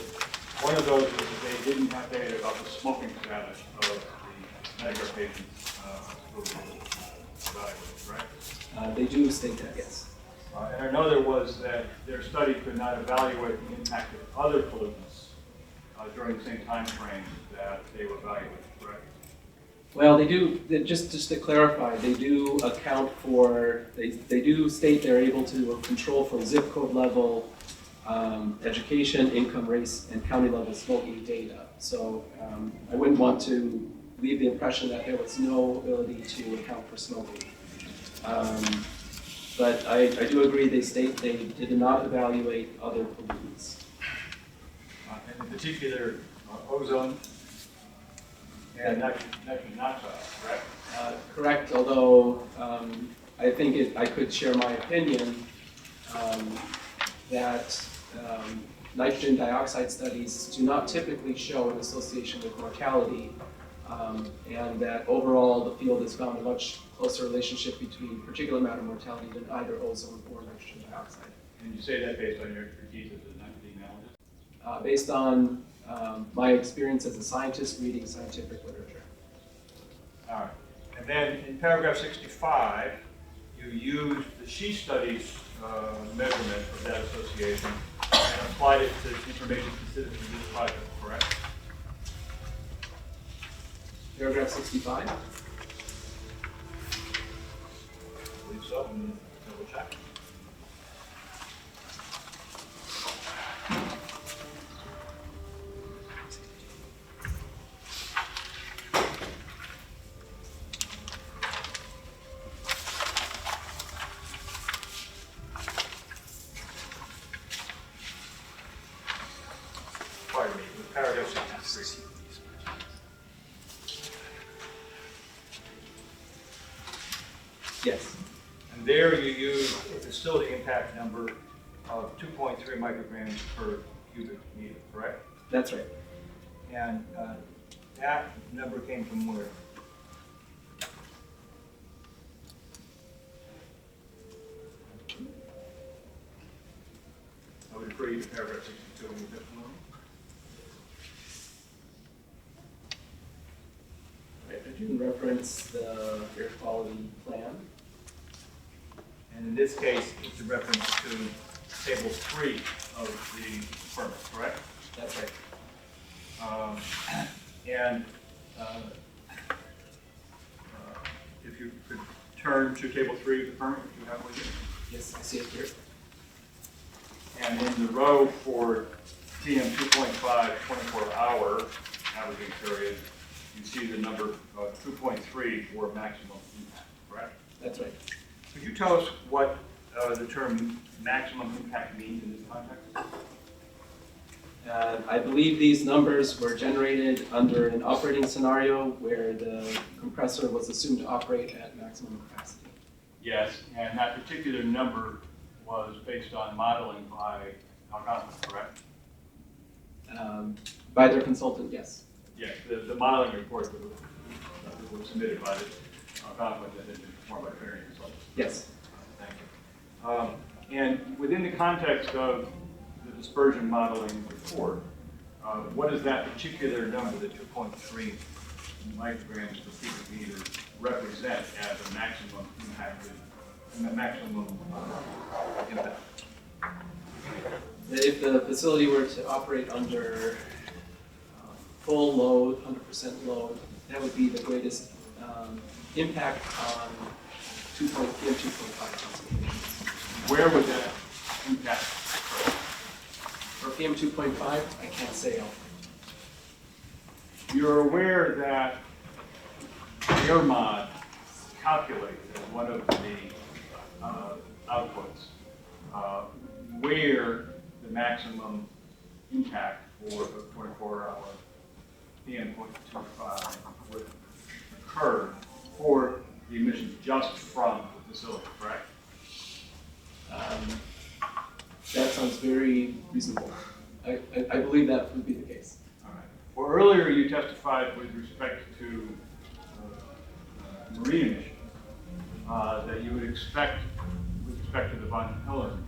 S5: One of those was that they didn't have data about the smoking status of the Medicare patients who were evaluated, right?
S3: They do state that, yes.
S5: And another was that their study could not evaluate the impact of other pollutants during the same time frame that they were evaluated, correct?
S3: Well, they do, just to clarify, they do account for, they do state they're able to control for zip code level, education, income, race, and county level smoking data. So I wouldn't want to leave the impression that there was no ability to account for smoking. But I do agree they state they did not evaluate other pollutants.
S5: And in particular, ozone and nitrogen oxide, correct?
S3: Correct, although I think I could share my opinion that nitrogen dioxide studies do not typically show an association with mortality, and that overall the field has found a much closer relationship between particulate matter mortality than either ozone or nitrogen dioxide.
S5: And you say that based on your expertise as an epidemiologist?
S3: Based on my experience as a scientist reading scientific literature.
S5: All right. And then in paragraph 65, you used the She Studies measurement of that association and applied it to information specific to this project, correct?
S3: Paragraph 65.
S5: I believe so. Double check. Pardon me, it was paragraph 63.
S3: Yes.
S5: And there you use a facility impact number of 2.3 micrograms per cubic meter, correct?
S3: That's right.
S5: And that number came from where? I would refer you to paragraph 62 in your testimony.
S3: Right, I do reference the air quality plan.
S5: And in this case, it's a reference to table 3 of the permit, correct?
S3: That's right.
S5: And if you could turn to table 3 of the permit, which you have with you.
S3: Yes, I see it here.
S5: And in the row for TM 2.5 24-hour averaging period, you see the number 2.3 for maximum impact, correct?
S3: That's right.
S5: Could you tell us what the term maximum impact means in this context?
S3: I believe these numbers were generated under an operating scenario where the compressor was assumed to operate at maximum capacity.
S5: Yes, and that particular number was based on modeling by Algonquin, correct?
S3: By their consultant, yes.
S5: Yes, the modeling report that was submitted by the Algonquin that had been performed by Presiding Officer.
S3: Yes.
S5: Thank you. And within the context of the dispersion modeling report, what does that particular number, the 2.3 micrograms per cubic meter, represent as a maximum impact?
S3: If the facility were to operate under full load, 100% load, that would be the greatest impact on PM 2.5 concentrations.
S5: Where would that impact occur?
S3: For PM 2.5, I can't say.
S5: You're aware that AirMod calculates as one of the outputs where the maximum impact for a 24-hour PM.25 would occur for the emissions just from the facility, correct?
S3: That sounds very reasonable. I believe that would be the case.
S5: All right. Well, earlier you testified with respect to marine emissions that you would expect, with respect to the Von Helen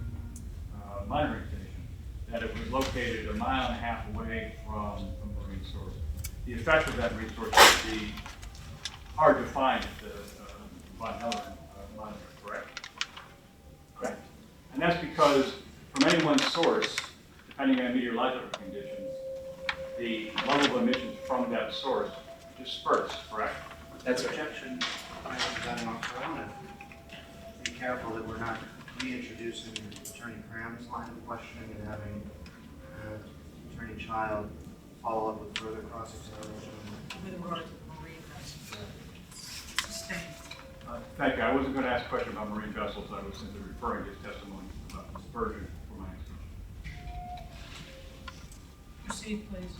S5: monitoring station, that it was located 1.5 miles away from a marine source. The effect of that marine source would be hard to find at the Von Helen monitor, correct?
S3: Correct.
S5: And that's because from any one source, depending on meteorological conditions, the level of emissions from that source disperse, correct?
S3: That's right.
S2: Objection, I have done on Corona. Be careful that we're not reintroducing Attorney Cramm's line of questioning and having Attorney Child follow up with further cross-examination.
S1: With regard to marine vessels. Sustained.
S5: Thank you. I wasn't going to ask a question about marine vessels. I was simply referring to his testimony about dispersion for my explanation.
S1: Proceed, please.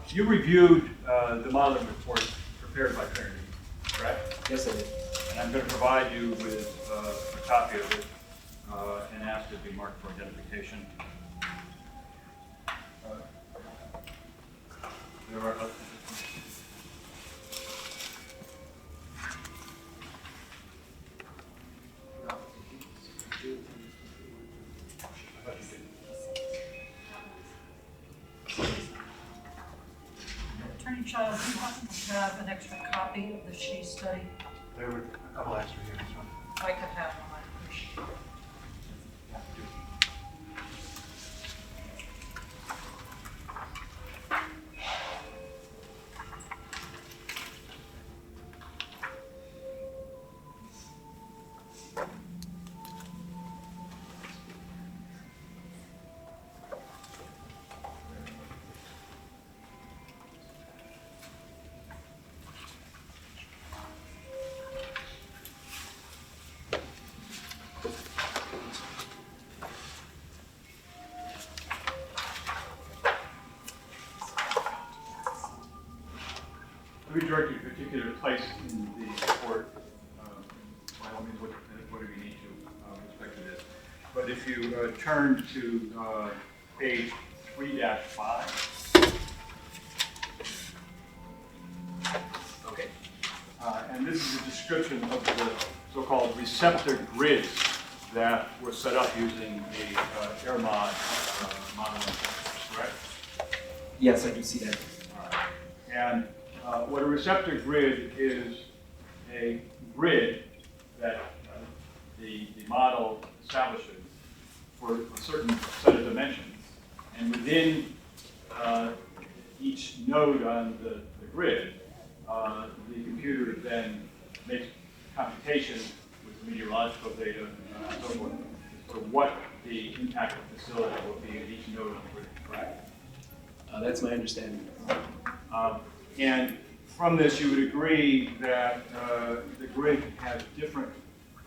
S5: You reviewed the modeling report prepared by Trinity, correct?
S3: Yes, I did.
S5: And I'm going to provide you with a copy of it and ask it be marked for identification. There are
S1: Rothschild, do you happen to have an extra copy of the SHE study?
S2: There were a couple extra here, so.
S1: I could have one, I appreciate it.
S5: Let me direct you to a particular place in the report. By all means, whatever you need to with respect to this. But if you turn to page 3-5.
S4: Okay.
S5: And this is a description of the so-called receptor grids that were set up using the AirMod modeling, correct?
S3: Yes, I do see that.
S5: And what a receptor grid is a grid that the model establishes for a certain set of dimensions. And within each node on the grid, the computer then makes computation with meteorological data and so forth for what the impact of the facility will be at each node on the grid, correct?
S3: That's my understanding.
S5: And from this, you would agree that the grid has different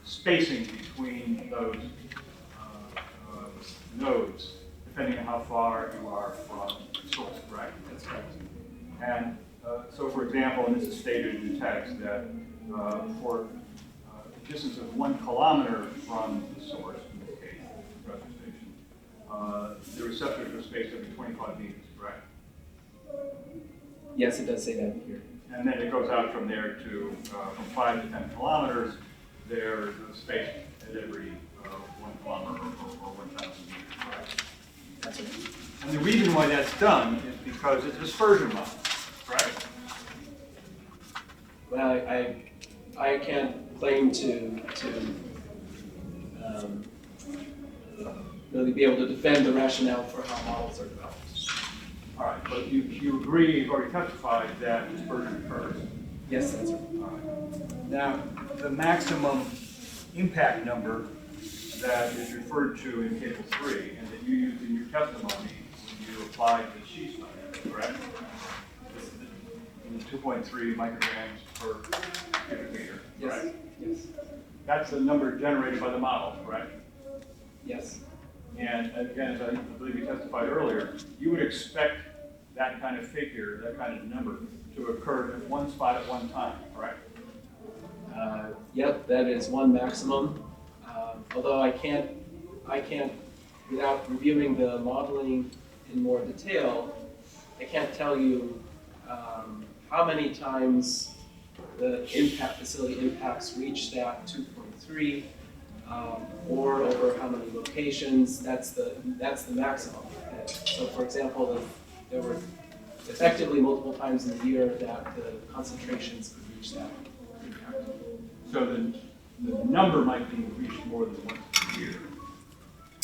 S5: spacing between those nodes, depending on how far you are from the source, right?
S3: That's correct.
S5: And so, for example, and this is stated in the text, that for a distance of 1 kilometer from the source, in this case, the compressor station, the receptors are spaced every 25 meters, correct?
S3: Yes, it does say that here.
S5: And then it goes out from there to, from 5 to 10 kilometers, they're spaced at every 1 kilometer or 1,000 meters, right?
S3: That's right.
S5: And the reason why that's done is because it's a dispersion model, right?
S3: Well, I can't claim to really be able to defend the rationale for how models are developed.
S5: All right, but you agree, you've already testified that dispersion occurs.
S3: Yes, that's right.
S5: All right. Now, the maximum impact number that is referred to in Table 3 and that you used in your testimony when you applied the SHE study, correct? This is the 2.3 micrograms per cubic meter,
S3: Yes.
S5: right?
S3: Yes.
S5: That's the number generated by the model, correct?
S3: Yes.
S5: And again, as I believe you testified earlier, you would expect that kind of figure, that kind of number, to occur at one spot at one time, correct?
S3: Yep, that is one maximum. Although I can't, without reviewing the modeling in more detail, I can't tell you how many times the facility impacts reach that 2.3, or over how many locations. That's the maximum. So, for example, if there were effectively multiple times in the year that the concentrations could reach that impact.
S5: So the number might be reached more than once a year.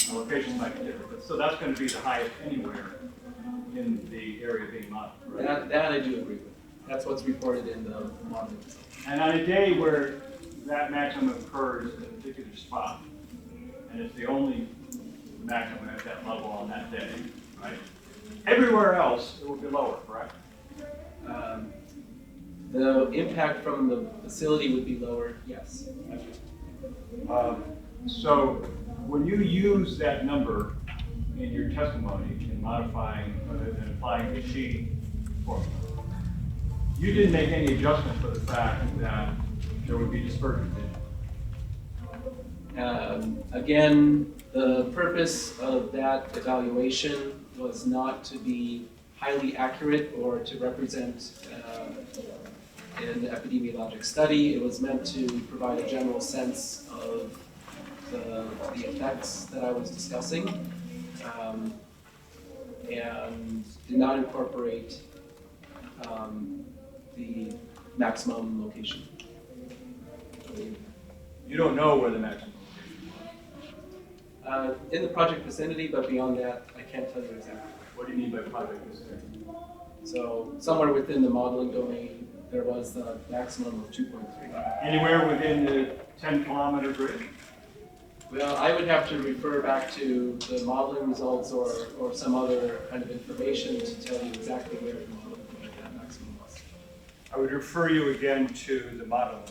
S5: The locations might be different, but so that's going to be the highest anywhere in the area being modeled, right?
S3: That I do agree with. That's what's reported in the modeling.
S5: And on a day where that maximum occurs at a particular spot, and it's the only maximum at that level on that day, right? Everywhere else, it will be lower, correct?
S3: The impact from the facility would be lower, yes.
S5: So when you use that number in your testimony in modifying and applying the SHE formula, you didn't make any adjustment for the fact that there would be dispersion, did you?
S3: Again, the purpose of that evaluation was not to be highly accurate or to represent an epidemiologic study. It was meant to provide a general sense of the effects that I was discussing, and did not incorporate the maximum location.
S5: You don't know where the maximum location
S3: In the project vicinity, but beyond that, I can't tell you exactly.
S5: was. What do you mean by project vicinity?
S3: So somewhere within the modeling domain, there was the maximum of 2.3.
S5: Anywhere within the 10-kilometer grid?
S3: Well, I would have to refer back to the modeling results or some other kind of information to tell you exactly where the modeling that maximum was.
S5: I would refer you again to the modeling.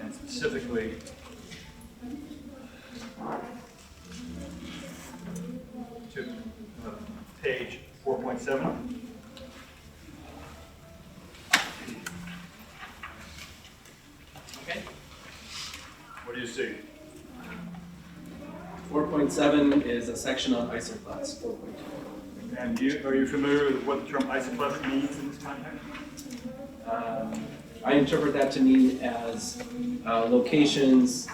S5: And specifically, to page 4.7.
S3: Okay.
S5: What do you see?
S3: 4.7 is a section on isoclast 4.2.
S5: And are you familiar with what the term isoclast means in this context?
S3: I interpret that to mean as locations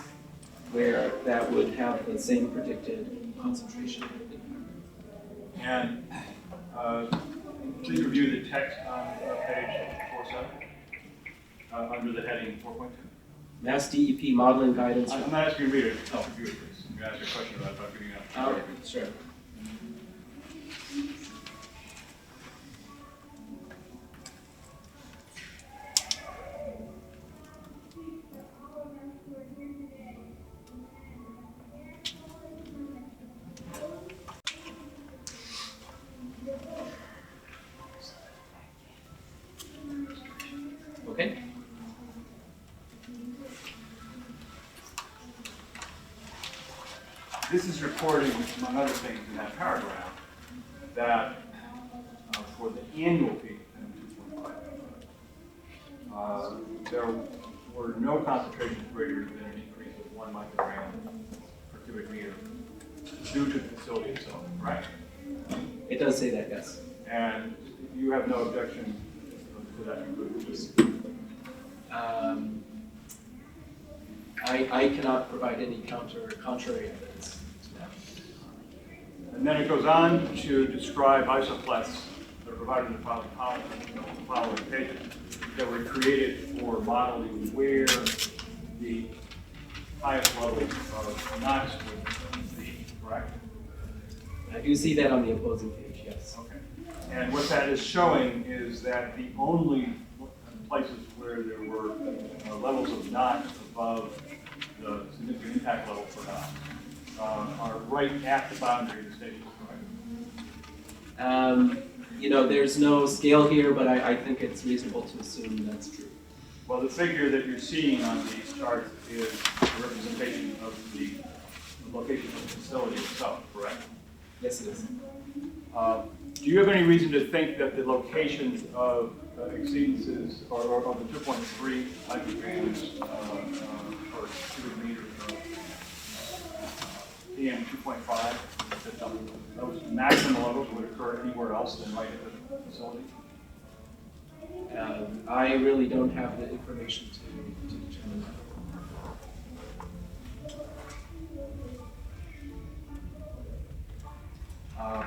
S3: where that would have the same predicted concentration.
S5: And please review the text on page 4.7 under the heading 4.2.
S3: Mass DEP modeling guidance.
S5: I'm not asking you to read it. Oh, review it, please. I'm going to ask you a question about giving out.
S3: Sure. Okay.
S5: This is reporting, among other things, in that paragraph, that for the annual peak, 2.5, there were no concentrations greater than an increase of 1 microgram per cubic meter due to the facility itself, right?
S3: It does say that, yes.
S5: And you have no objection to that conclusion?
S3: I cannot provide any contrary evidence to that.
S5: And then it goes on to describe isoplasts that are provided in the following pages that were created for modeling where the highest levels of NOx would be, correct?
S3: I do see that on the opposing page, yes.
S5: Okay. And what that is showing is that the only places where there were levels of NOx above the significant impact level for NOx are right at the boundary of the state, correct?
S3: You know, there's no scale here, but I think it's reasonable to assume that's true.
S5: Well, the figure that you're seeing on these charts is a representation of the location of the facility itself, correct?
S3: Yes, it is.
S5: Do you have any reason to think that the locations of exceedances or of the 2.3 micrograms per cubic meter of PM 2.5, that those maximum levels would occur anywhere else than right at the facility?
S3: I really don't have the information to determine that.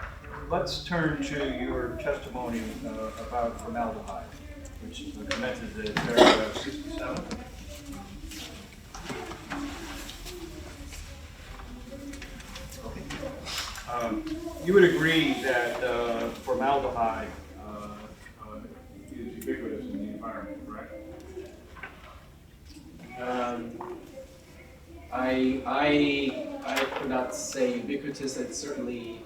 S5: Let's turn to your testimony about formaldehyde, which commences at paragraph 67. You would agree that formaldehyde is ubiquitous in the environment, correct?
S3: I could not say ubiquitous. It's certainly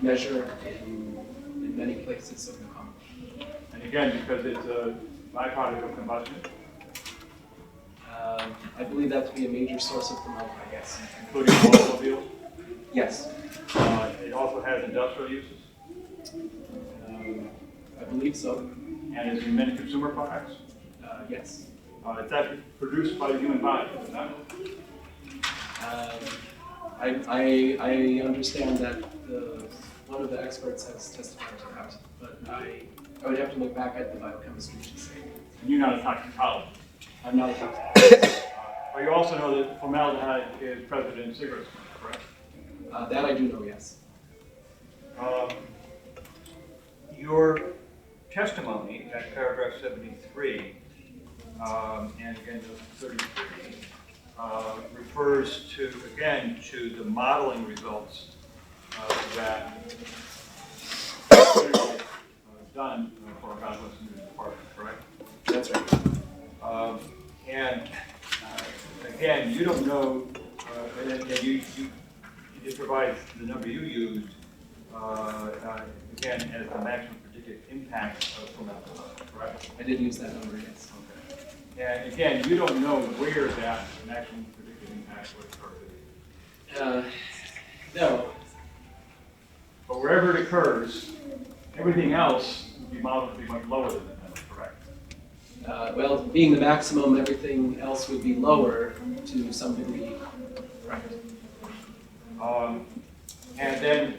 S3: measured in many places of the common.
S5: And again, because it's a byproduct of combustion,
S3: I believe that to be a major source of formaldehyde, yes.
S5: including automobiles.
S3: Yes.
S5: It also has industrial uses,
S3: I believe so.
S5: and is in many consumer products.
S3: Yes.
S5: It's actually produced by the human body, is it not?
S3: I understand that one of the experts has testified to that, but I would have to look back at the biochemistry to say.
S5: And you're not a toxicologist.
S3: I'm not a toxicologist.
S5: But you also know that formaldehyde is present in cigarette smoke, correct?
S3: That I do know, yes.
S5: Your testimony at paragraph 73, and again, 33, refers to, again, to the modeling results that done for our Godwin's new department, correct?
S3: That's right.
S5: And again, you don't know, and you did provide the number you used, again, as the maximum predicted impact from alcohol, correct?
S3: I did use that number, yes.
S5: Okay. And again, you don't know where that maximum predicted impact would occur.
S3: No.
S5: But wherever it occurs, everything else would be modeled to be much lower than that number, correct?
S3: Well, being the maximum, everything else would be lower to some degree. Right.
S5: And then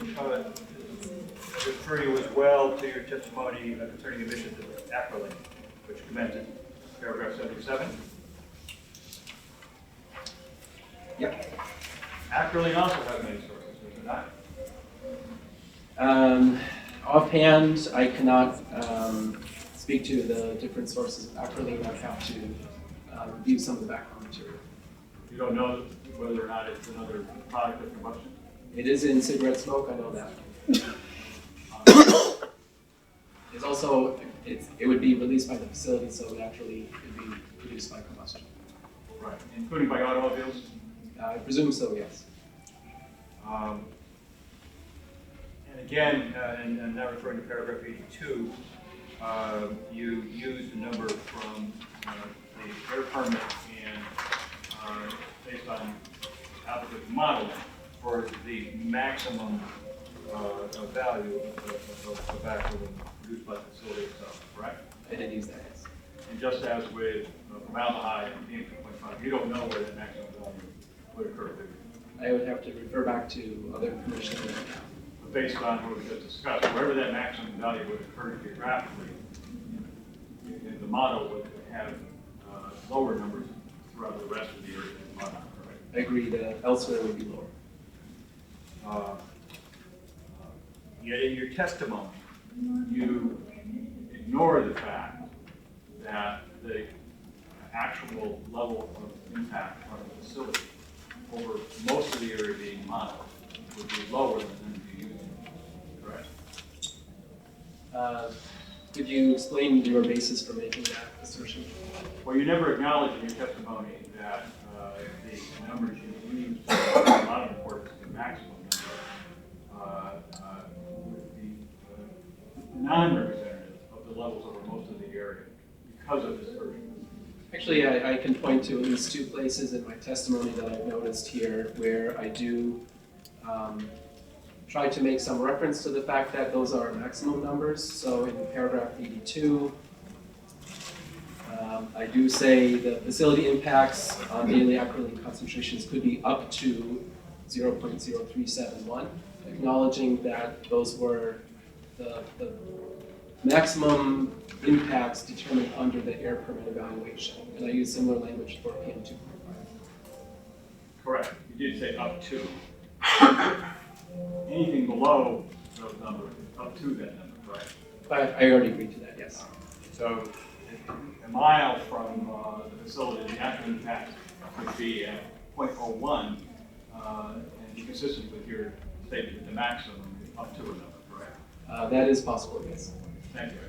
S5: refer you as well to your testimony concerning emissions of acrolein, which commenced in paragraph 77.
S3: Yep.
S5: Acrolein also has many sources, does it not?
S3: Offhand, I cannot speak to the different sources of acrolein. I have to review some of the background material.
S5: You don't know whether or not it's another product of combustion?
S3: It is in cigarette smoke, I know that. It's also, it would be released by the facility, so naturally it would be produced by combustion.
S5: Right, including by automobiles?
S3: I presume so, yes.
S5: And again, and now referring to paragraph 82, you used the number from the air permit and based on applicant modeling for the maximum value of tobacco produced by the facility itself, correct?
S3: I did use that, yes.
S5: And just as with formaldehyde and PM2.5, you don't know where that maximum value would occur, do you?
S3: I would have to refer back to other information.
S5: But based on what we just discussed, wherever that maximum value would occur geographically, the model would have lower numbers throughout the rest of the area of the model, correct?
S3: I agree that elsewhere would be lower.
S5: Yet in your testimony, you ignore the fact that the actual level of impact on the facility over most of the area being modeled would be lower than you used, correct?
S3: Could you explain your basis for making that assertion?
S5: Well, you never acknowledged in your testimony that the numbers you used for a lot of reports, the maximum number, would be non-representative of the levels over most of the area because of this version.
S3: Actually, I can point to at least two places in my testimony that I've noticed here where I do try to make some reference to the fact that those are maximum numbers. So in paragraph 82, I do say the facility impacts on daily acrolein concentrations could be up to 0.0371, acknowledging that those were the maximum impacts determined under the air permit evaluation. And I use similar language for PM2.5.
S5: Correct. You did say up to. Anything below those numbers is up to that number, right?
S3: I already agreed to that, yes.
S5: So a mile from the facility, the actual impact would be at 0.01 and be consistent with your statement that the maximum is up to a number, correct?
S3: That is possible, yes.
S5: Thank you.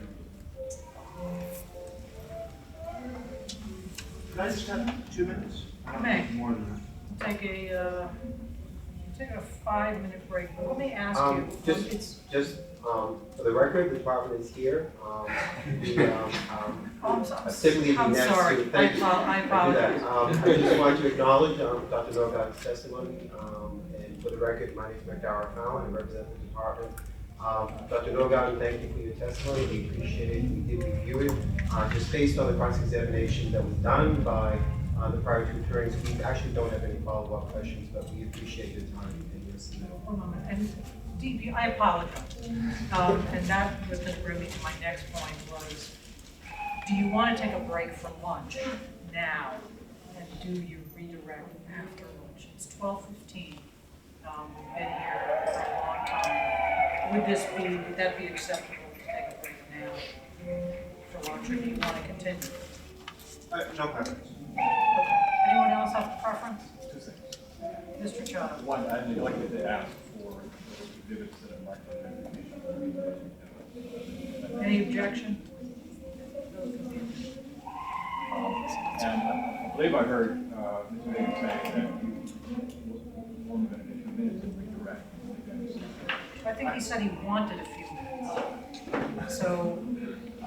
S2: Could I just have 2 minutes? I don't
S1: May.
S2: need more than that.
S1: Take a 5-minute break, but let me ask you.
S6: Just for the record, the department is here.
S1: I'm
S6: Typically be next
S1: sorry.
S6: to, thank you.
S1: I apologize.
S6: I just want to acknowledge Dr. Nordgaard's testimony. And for the record, my name is MacDara Fallon. I represent the department. Dr. Nordgaard, thank you for your testimony. We appreciate it. We did review it. Just based on the cross-examination that was done by the prior two attorneys, we actually don't have any follow-up questions, but we appreciate your time and your submittal.
S1: One moment. And DP, I apologize. And that was going to bring me to my next point was, do you want to take a break for lunch now? And do you redirect after lunch? It's 12:15. We've been here for a long time. would that be acceptable to take a break now for lunch, or do you want to continue?
S2: No preference.
S1: Okay. Anyone else have a preference?
S5: Two things.
S1: Mr. Chubb?
S5: One, I neglected to ask for exhibits that are marked for identification.
S1: Any objection?
S5: And I believe I heard Mr. Hayden say that you were going to get 2 minutes and redirect.
S1: I think he said he wanted a few minutes. So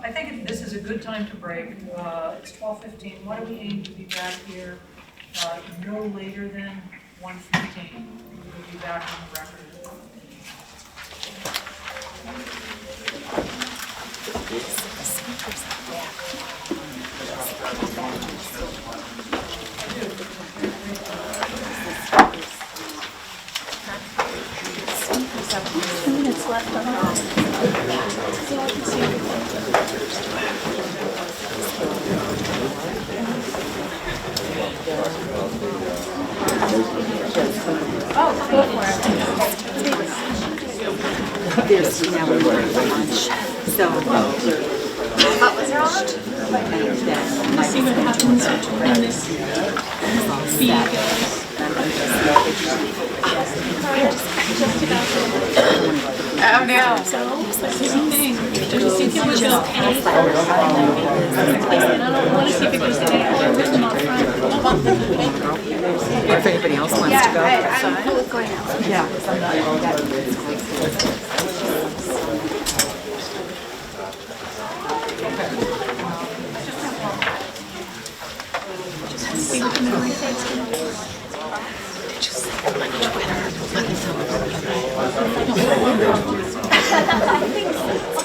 S1: I think this is a good time to break. It's 12:15. Why don't we aim to be back here no later than 1:15? We'll be back on the record.
S7: Left on so I can see oh, go for it.
S8: There's now we're going for lunch. So what was her lunch?
S7: Let's see what happens when this bee goes.
S8: Oh no.
S7: So it looks like there's a thing. Do you think it was okay? And I don't want to see if it goes today or written on front.
S8: If anybody else wants to go.
S7: I'm cool with going out.
S8: Yeah.
S7: See what the memory takes me.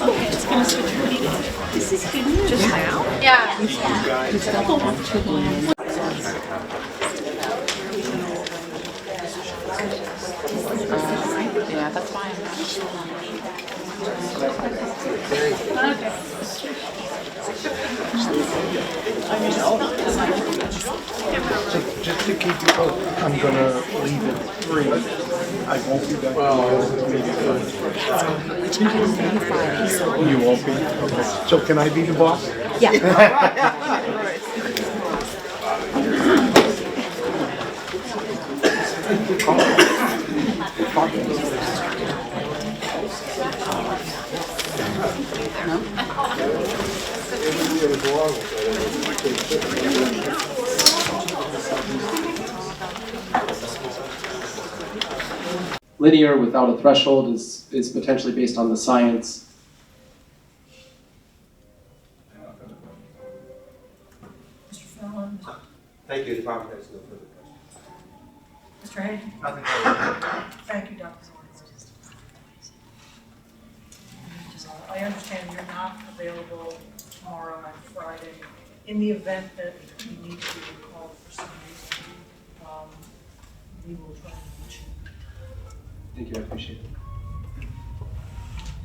S7: Okay, it's gonna switch pretty good. This is good news. Just now?
S8: Yeah. Yeah, that's fine.
S7: Okay.
S9: Just to keep you posted, I'm gonna leave at 3. I won't be back tomorrow. You won't be? Okay. So can I be the boss?
S3: Linear without a threshold is potentially based on the science.
S1: Mr. Fallon?
S6: Thank you, Department Heads, no further questions.
S1: Mr. Hayden?
S2: Nothing further.
S1: Thank you, Dr. Zorn. I understand you're not available tomorrow and Friday. In the event that you need to be called for some reason, we will try and reach you.
S3: Thank you, I appreciate it.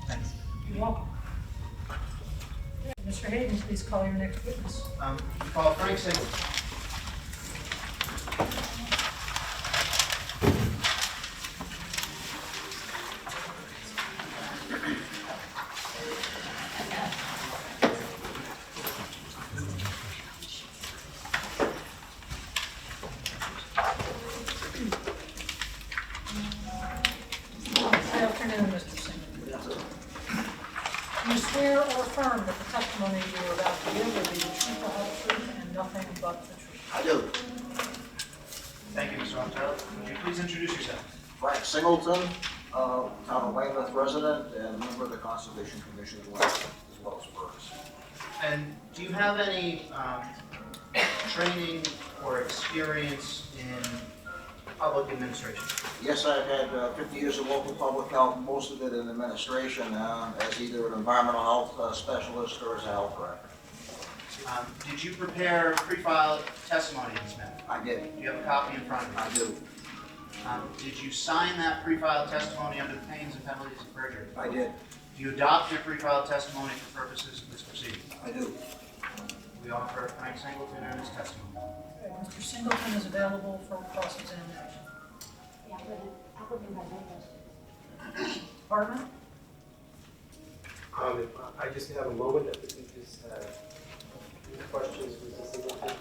S2: Thanks.
S1: You're welcome. Mr. Hayden, please call your next witness.
S2: You call Frank Single.
S1: Good afternoon, Mr. Singham. Do you swear or affirm that the testimony you are about to give will be the truth, the whole truth, and nothing but the truth?
S10: I do.
S2: Thank you, Mr. Rothschild. Would you please introduce yourself?
S10: Frank Singleton, town of Weymouth resident and member of the Conservation Commission as well as FRRACS.
S2: And do you have any training or experience in public administration?
S10: Yes, I've had 50 years of local public health, most of it in administration, as either an environmental health specialist or as a health rep.
S2: Did you prepare pre-filed testimony in this matter?
S10: I did.
S2: Do you have a copy in front of you?
S10: I do.
S2: Did you sign that pre-filed testimony under the pains and penalties of perjury?
S10: I did.
S2: Do you adopt your pre-filed testimony for purposes of this proceeding?
S10: I do.
S2: We offer Frank Singleton and his testimony.
S1: Mr. Singleton is available for cross-examination. Pardon?
S6: If I just have a moment, I think we just have questions for Mr. Singleton.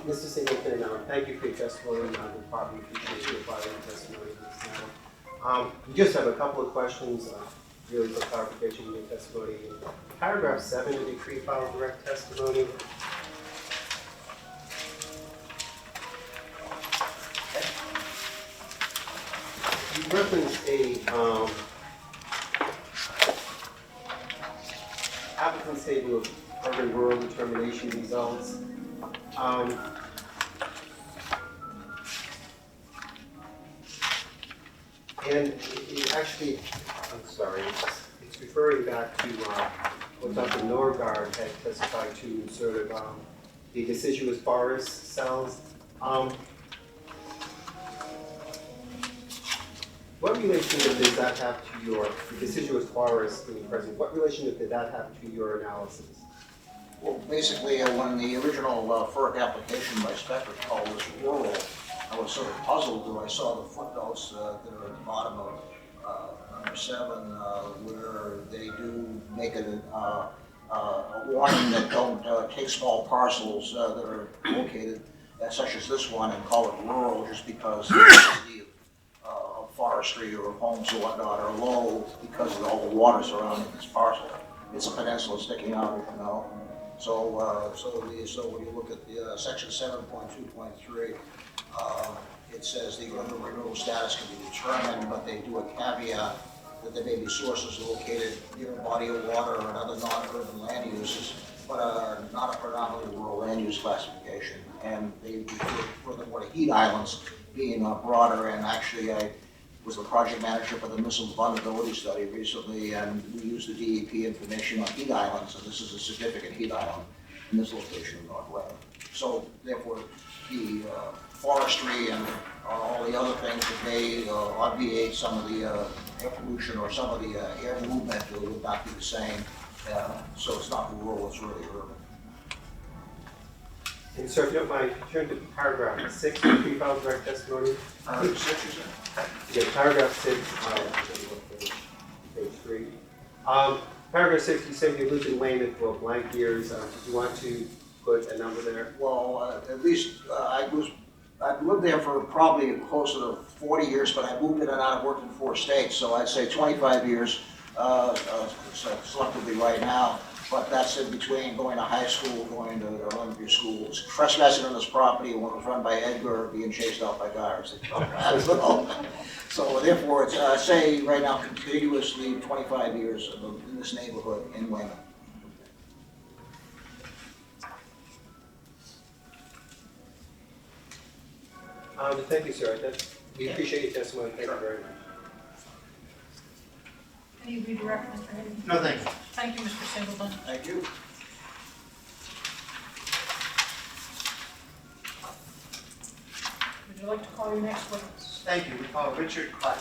S6: Mr. Singleton, thank you for your testimony. The department appreciates your providing testimony in this matter. We just have a couple of questions, really for clarification of your testimony. In paragraph 7 of your pre-file direct testimony, you reference a applicant's table of urban-rural determination results. And it actually, I'm sorry, it's referring back to what Dr. Nordgaard had testified to, sort of the deciduous forest cells. What relationship does that have to your, the deciduous forest being present, what relationship did that have to your analysis?
S10: Well, basically, when the original FERC application by Spectre called this rural, I was sort of puzzled when I saw the footnotes that are at the bottom of number 7, where they do make a warning that don't take small parcels that are located, such as this one, and call it rural just because the forestry or homes or whatnot are low because of all the water surrounding this parcel. It's a peninsula sticking out, as you know. So when you look at the section 7.2.3, it says the urban renewal status can be determined, but they do a caveat that there may be sources located near a body of water or other non-urban land uses, but not a predominantly rural land use classification. And they refer furthermore to heat islands being broader, and actually I was the project manager for the missile vulnerability study recently, and we used the DEP information on heat islands, and this is a significant heat island in this location in North Weymouth. So therefore, the forestry and all the other things that may obviate some of the air pollution or some of the air movement would not be the same. So it's not rural, it's really urban.
S6: And so if you don't mind, turn to paragraph 6 of the pre-file direct testimony. Yeah, paragraph 6, page 3. Paragraph 6, you said you lived in Weymouth for blank years. Do you want to put a number there?
S10: Well, at least I've lived there for probably closer to 40 years, but I moved in and out. I've worked in 4 states, so I'd say 25 years selectively right now. But that's in between going to high school, going to elementary school, trespassing on this property when it was run by Edgar, being chased out by guards. So therefore, it's say right now continuously 25 years in this neighborhood in Weymouth.
S6: Thank you, sir. We appreciate your testimony. Thank you very much.
S1: Any redirect, Mr. Hayden?
S2: No, thank you.
S1: Thank you, Mr. Singleton.
S10: Thank you.
S1: Would you like to call your next witness?
S2: Thank you. We call Richard Clapp.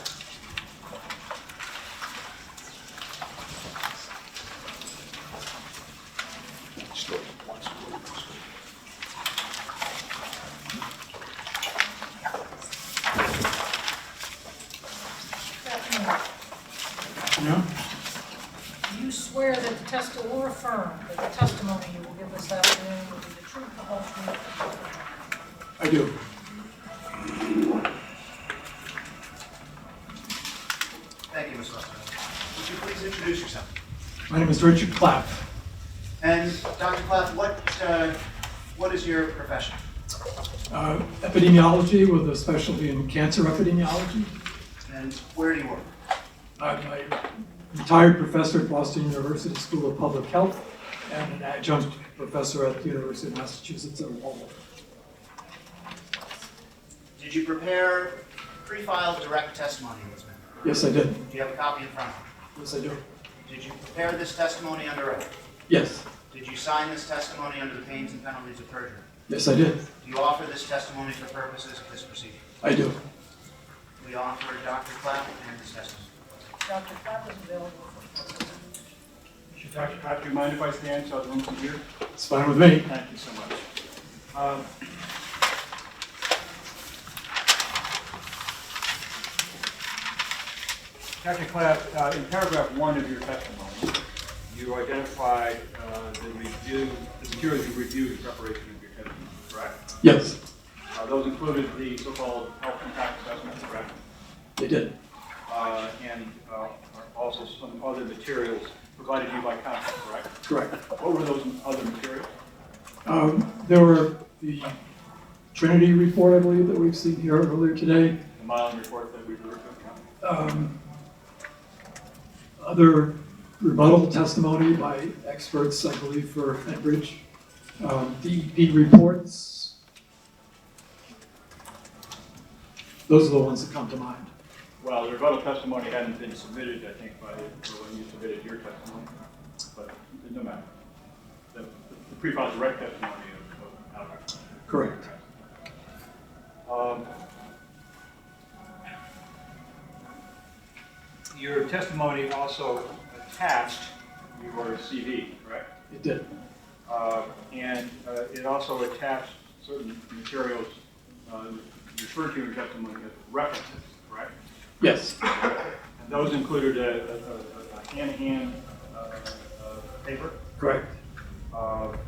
S1: No. Do you swear that the testimony or affirm that the testimony you will give us this afternoon will be the truth, the whole truth?
S9: I do.
S2: Thank you, Ms. Rothschild. Would you please introduce yourself?
S9: My name is Richard Clapp.
S2: And Dr. Clapp, what is your profession?
S9: Epidemiology with a specialty in cancer epidemiology.
S2: And where do you work?
S9: I'm a retired professor at Boston University School of Public Health and an adjunct professor at the University of Massachusetts at Lowell.
S2: Did you prepare pre-filed direct testimony in this matter?
S9: Yes, I did.
S2: Do you have a copy in front of you?
S9: Yes, I do.
S2: Did you prepare this testimony under oath?
S9: Yes.
S2: Did you sign this testimony under the pains and penalties of perjury?
S9: Yes, I did.
S2: Do you offer this testimony for purposes of this proceeding?
S9: I do.
S2: We offer Dr. Clapp and his testimony.
S1: Dr. Clapp is available for
S5: Dr. Kopp, do you mind if I stand so the room can hear?
S9: It's fine with me.
S5: Thank you so much. Dr. Clapp, in paragraph 1 of your testimony, you identified the materials you reviewed in preparation of your testimony, correct?
S9: Yes,
S5: Those included the so-called health impact assessment, correct?
S9: they did.
S5: And also some other materials provided you by counsel, correct?
S9: Correct.
S5: What were those other materials?
S9: There were the Trinity report, I believe, that we've seen here earlier today.
S5: The modeling report that we referred to?
S9: Other rebuttal testimony by experts, I believe, for Enbridge. DEP reports. Those are the ones that come to mind.
S5: Well, the rebuttal testimony hadn't been submitted, I think, by when you submitted your testimony, but no matter. The pre-filed direct testimony of Outman.
S9: Correct.
S5: Your testimony also attached your CV, correct?
S9: It did.
S5: And it also attached certain materials referred to in your testimony as references, correct?
S9: Yes.
S5: And those included a hand-to-hand paper,
S9: Correct.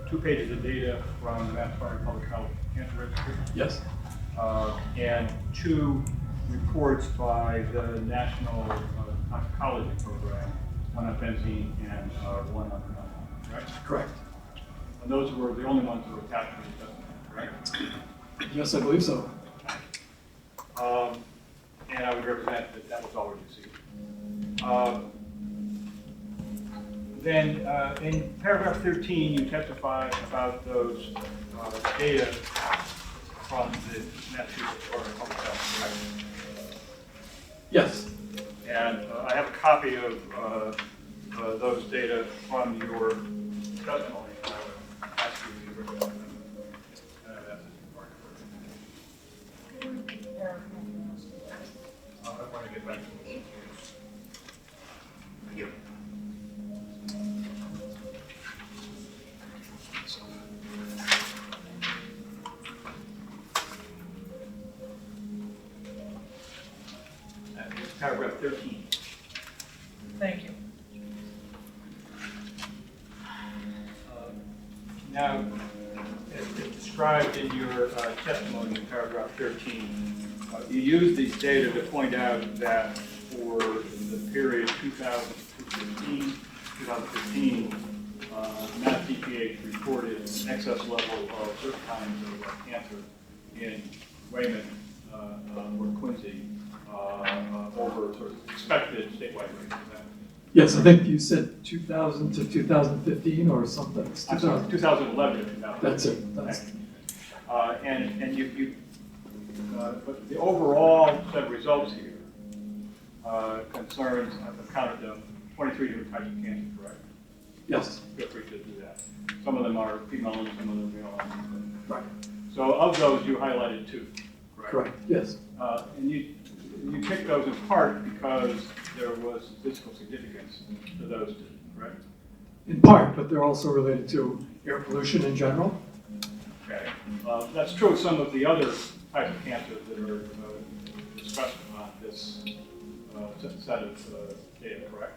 S5: 2 pages of data from the Mass Public Health Cancer Registry,
S9: Yes.
S5: and 2 reports by the National Toxicology Program, one on benzene and one on phenol, right?
S9: Correct.
S5: And those were the only ones that were attached to the testimony, correct?
S9: Yes, I believe so.
S5: And I would represent that that was all we received. Then in paragraph 13, you testify about those data from the Massachusetts Department of Public Health, correct?
S9: Yes.
S5: And I have a copy of those data from your testimony. I would ask you to represent them. That's I want to get back to this. Thank you. Paragraph 13.
S1: Thank you.
S5: Now, as described in your testimony in paragraph 13, you use these data to point out that for the period 2015, Mass DPH reported an excess level of certain kinds of cancer in Weymouth or Quincy over sort of expected statewide rates.
S9: Yes, I think you said 2000 to 2015 or something.
S5: I'm sorry, 2011 to 2015.
S9: That's it. That's
S5: And you but the overall set of results here concerns, I've counted them, 23 different types of cancer, correct?
S9: Yes.
S5: Feel free to do that. Some of them are female and some of them are male.
S9: Right.
S5: So of those, you highlighted 2, correct?
S9: Correct. Yes.
S5: And you picked those in part because there was statistical significance to those 2, correct?
S9: In part, but they're also related to air pollution in general.
S5: Okay. That's true of some of the other types of cancers that are discussed on this set of data, correct?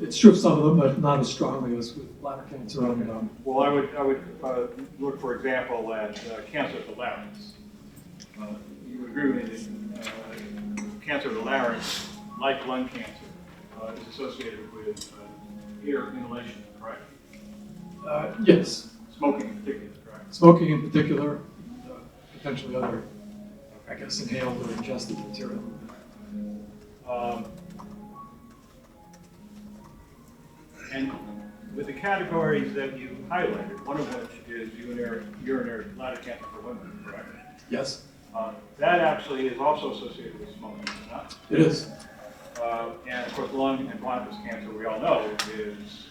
S9: It's true of some of them, but not as strongly as with bladder cancer.
S5: Okay.
S9: And,
S5: Well, I would look, for example, at cancer of the larynx. You would agree with me that cancer of the larynx, like lung cancer, is associated with air inhalation, correct?
S9: yes.
S5: Smoking in particular, correct?
S9: Smoking in particular, potentially other, I guess, inhaled or ingested material.
S5: And with the categories that you highlighted, one of which is urinary bladder cancer for women, correct?
S9: Yes,
S5: That actually is also associated with smoking, is it not?
S9: it is.
S5: And of course, lung and bronchus cancer, we all know, is